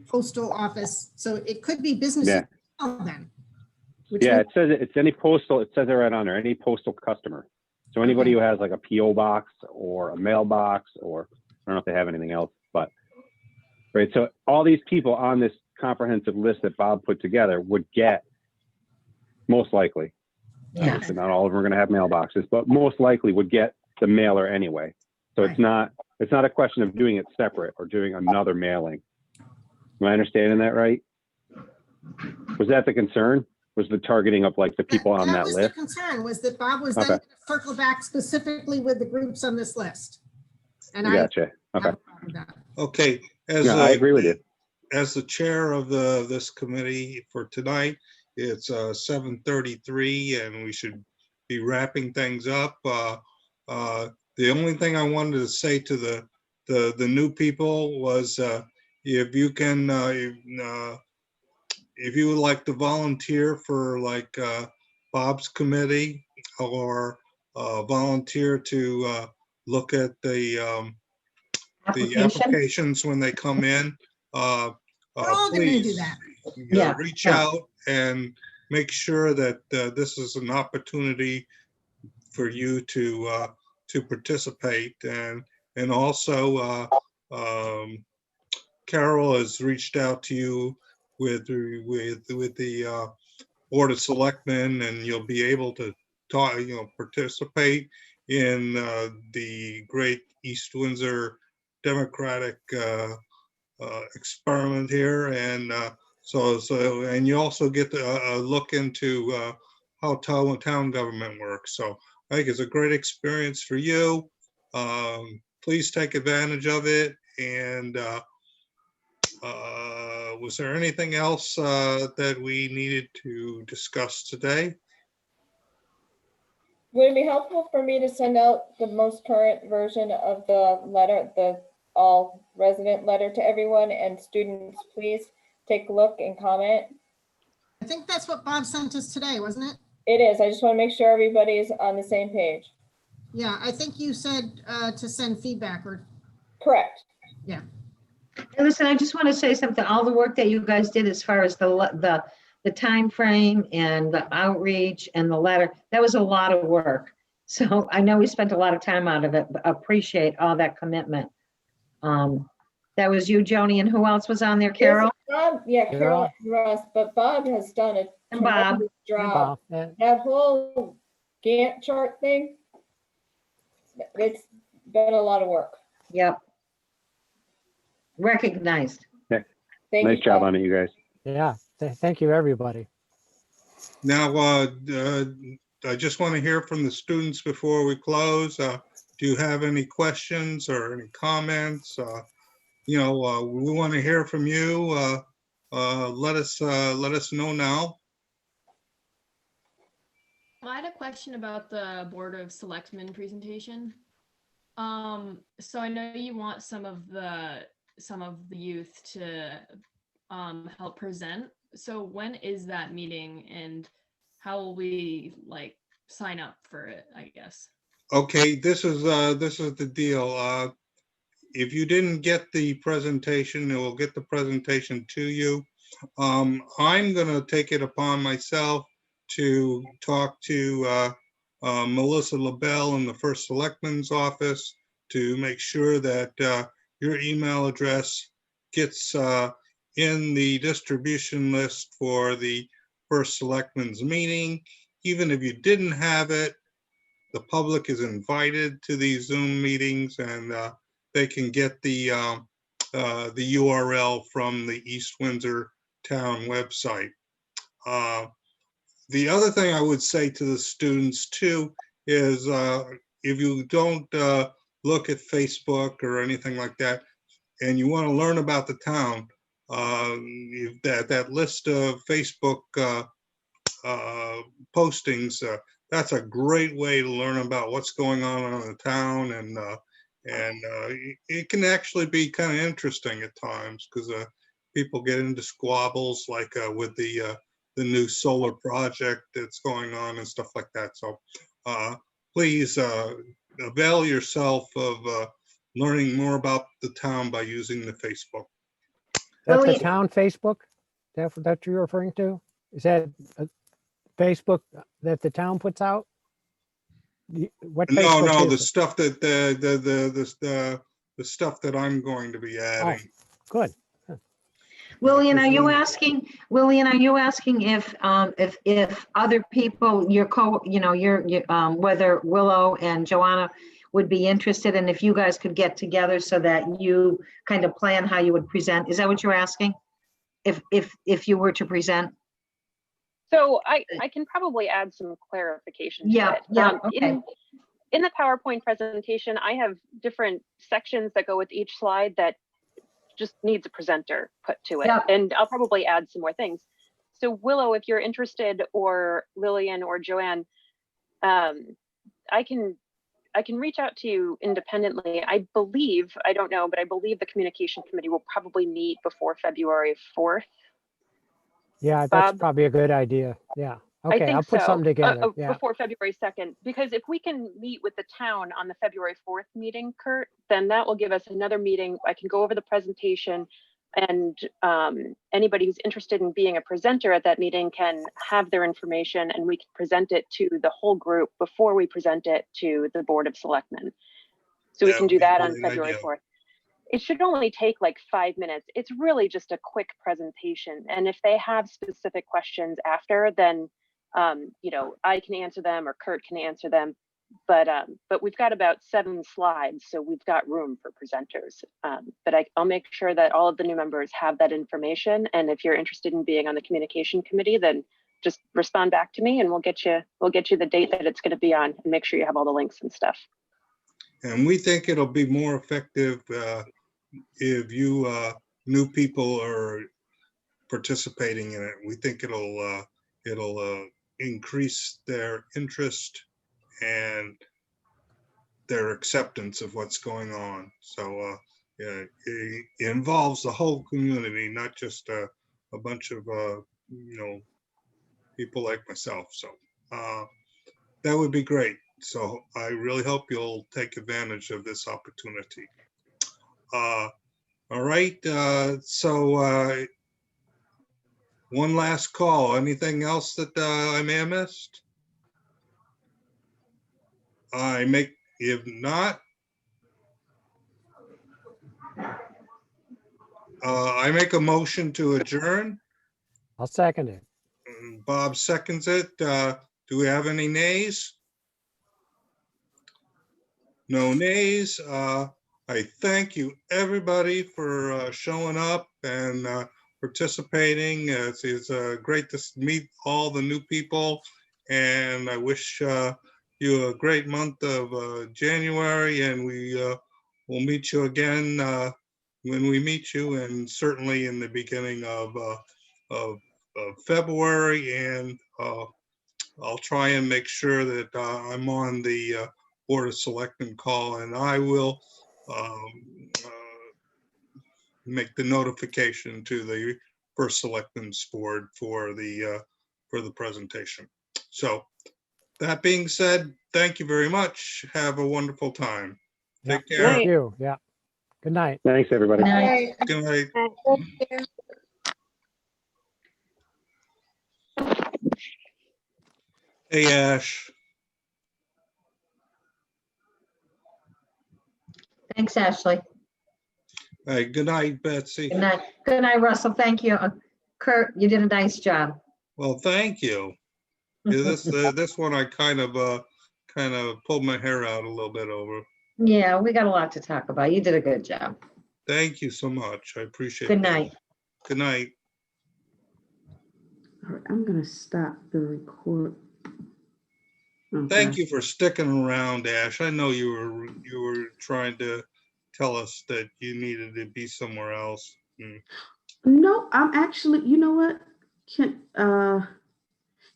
postal office, so it could be businesses then. Yeah, it says it's any postal, it says it right on there, any postal customer. So anybody who has like a PO box or a mailbox, or I don't know if they have anything else, but right. So all these people on this comprehensive list that Bob put together would get most likely. Yeah. Obviously, not all of them are going to have mailboxes, but most likely would get the mailer anyway. So it's not a question of doing it separate or doing another mailing. Am I understanding that right? Was that the concern? Was the targeting of like the people on that was list? the concern, was that Bob was then Okay. gonna circle back specifically with the groups on this list. And I gotcha. have Okay. a problem with that. Okay, Yeah, I agree with you. as the chair of this committee for tonight, it's 7:33 and we should be wrapping things up. The only thing I wanted to say to the new people was if you can, if you would like to volunteer for like Bob's committee or volunteer to look at the applications when they come in, We're all gonna do please that. Yeah, reach yeah. out and make sure that this is an opportunity for you to participate, and also Carol has reached out to you with the Board of Selectmen, and you'll be able to talk, participate in the Great East Windsor Democratic experiment here, and and you also get to look into how town government works. So I think it's a great experience for you. Please take advantage of it. And was there anything else that we needed to discuss today? Would it be helpful for me to send out the most current version of the letter, the all resident letter to everyone, and students, please take a look and comment? I think that's what Bob sent us today, wasn't it? It is. I just want to make sure everybody is on the same page. Yeah, I think you said to send feedback or, Correct. yeah. Hey, listen, I just want to say something. All the work that you guys did as far as the time frame and the outreach and the letter, that was a lot of work. So I know we spent a lot of time out of it, but appreciate all that commitment. That was you, Joni, and who else was on there? Carol? Bob, yeah, Carol and Russ, but Bob has done a And Bob. tremendous job. Bob, yeah. That whole Gantt chart thing, it's been a lot of work. Yep. Recognized. Thank Nice you, job Bob. on it, you guys. Yeah, thank you, everybody. Now, I just want to hear from the students before we close. Do you have any questions or any comments? We want to hear from you. Let us know now. I had a question about the Board of Selectmen presentation. So I know you want some of the youth to help present. So when is that meeting, and how will we like sign up for it, I guess? Okay, this is the deal. If you didn't get the presentation, it will get the presentation to you. I'm gonna take it upon myself to talk to Melissa LaBelle in the First Selectman's office to make sure that your email address gets in the distribution list for the First Selectman's meeting. Even if you didn't have it, the public is invited to these Zoom meetings, and they can get the URL from the East Windsor Town website. The other thing I would say to the students too is if you don't look at Facebook or anything like that, and you want to learn about the town, that list of Facebook postings, that's a great way to learn about what's going on in the town, and it can actually be kind of interesting at times because people get into squabbles like with the new solar project that's going on and stuff like that. So please avail yourself of learning more about the town by using the Facebook. That's the Lillian. town Facebook that you're referring to? Is that a Facebook that the town puts out? What No, Facebook no, is the it? stuff that the stuff that I'm going to be adding. Good. Lillian, are you asking if other people, whether Willow and Joanna would be interested, and if you guys could get together so that you kind of plan how you would present? Is that what you're asking? If you were to present? So I can probably add some clarification to Yeah, it. yeah, okay. In the PowerPoint presentation, I have different sections that go with each slide that just needs a presenter put to it. Yeah. And I'll probably add some more things. So Willow, if you're interested, or Lillian or Joanne, I can reach out to you independently. I believe, I don't know, but I believe the communication committee will probably meet before February 4th. Yeah, that's Bob? probably a good idea. Yeah. I Okay, think I'll put so. something together. Yeah. Before February 2nd, because if we can meet with the town on the February 4th meeting, Kurt, then that will give us another meeting. I can go over the presentation, and anybody who's interested in being a presenter at that meeting can have their information, and we can present it to the whole group before we present it to the Board of Selectmen. So we That can would do be a that on great February idea. 4th. It should only take like 5 minutes. It's really just a quick presentation. And if they have specific questions after, then I can answer them, or Kurt can answer them. But we've got about 7 slides, so we've got room for presenters. But I'll make sure that all of the new members have that information. And if you're interested in being on the communication committee, then just respond back to me, and we'll get you the date that it's going to be on, and make sure you have all the links and stuff. And we think it'll be more effective if you new people are participating in it. We think it'll increase their interest and their acceptance of what's going on. So it involves the whole community, not just a bunch of people like myself. So that would be great. So I really hope you'll take advantage of this opportunity. All right, so one last call. Anything else that I may have missed? If not, I make a motion to adjourn. I'll second it. Bob seconds it. Do we have any nays? No nays. I thank you, everybody, for showing up and participating. It's great to meet all the new people, and I wish you a great month of January, and we will meet you again when we meet you, and certainly in the beginning of February. And I'll try and make sure that I'm on the Board of Selectmen call, and I will make the notification to the First Selectmen's Board for the presentation. So that being said, thank you very much. Have a wonderful time. Take care. Thank you. Yeah. Good night. Thanks, everybody. Good night. Good night. Thank you. Hey, Ash. Thanks, Ashley. Hey, good night, Betsy. Good night. Good night, Russell. Thank you. Kurt, you did a nice job. Well, thank you. Yeah, this one I kind of pulled my hair out a little bit over. Yeah, we got a lot to talk about. You did a good job. Thank you so much. I appreciate it. Good night. Good night. All right, I'm gonna stop the record. Okay. Thank you for sticking around, Ash. I know you were trying to tell us that you needed to be somewhere else. No, I'm actually, you know what?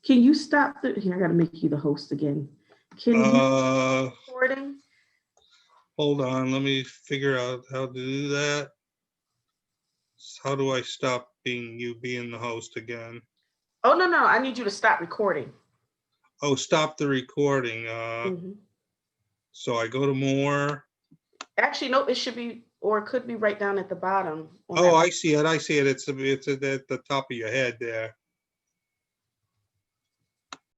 Can you stop the, here, I gotta make you the host again. Can you recording? Hold on, let me figure out how to do that. How do I stop being the host again? Oh, no, I need you to stop recording. Oh, stop the recording. So I go to more. Actually, no, it should be, or it could be right down at the bottom. Oh, I see it. It's at the top of your head there.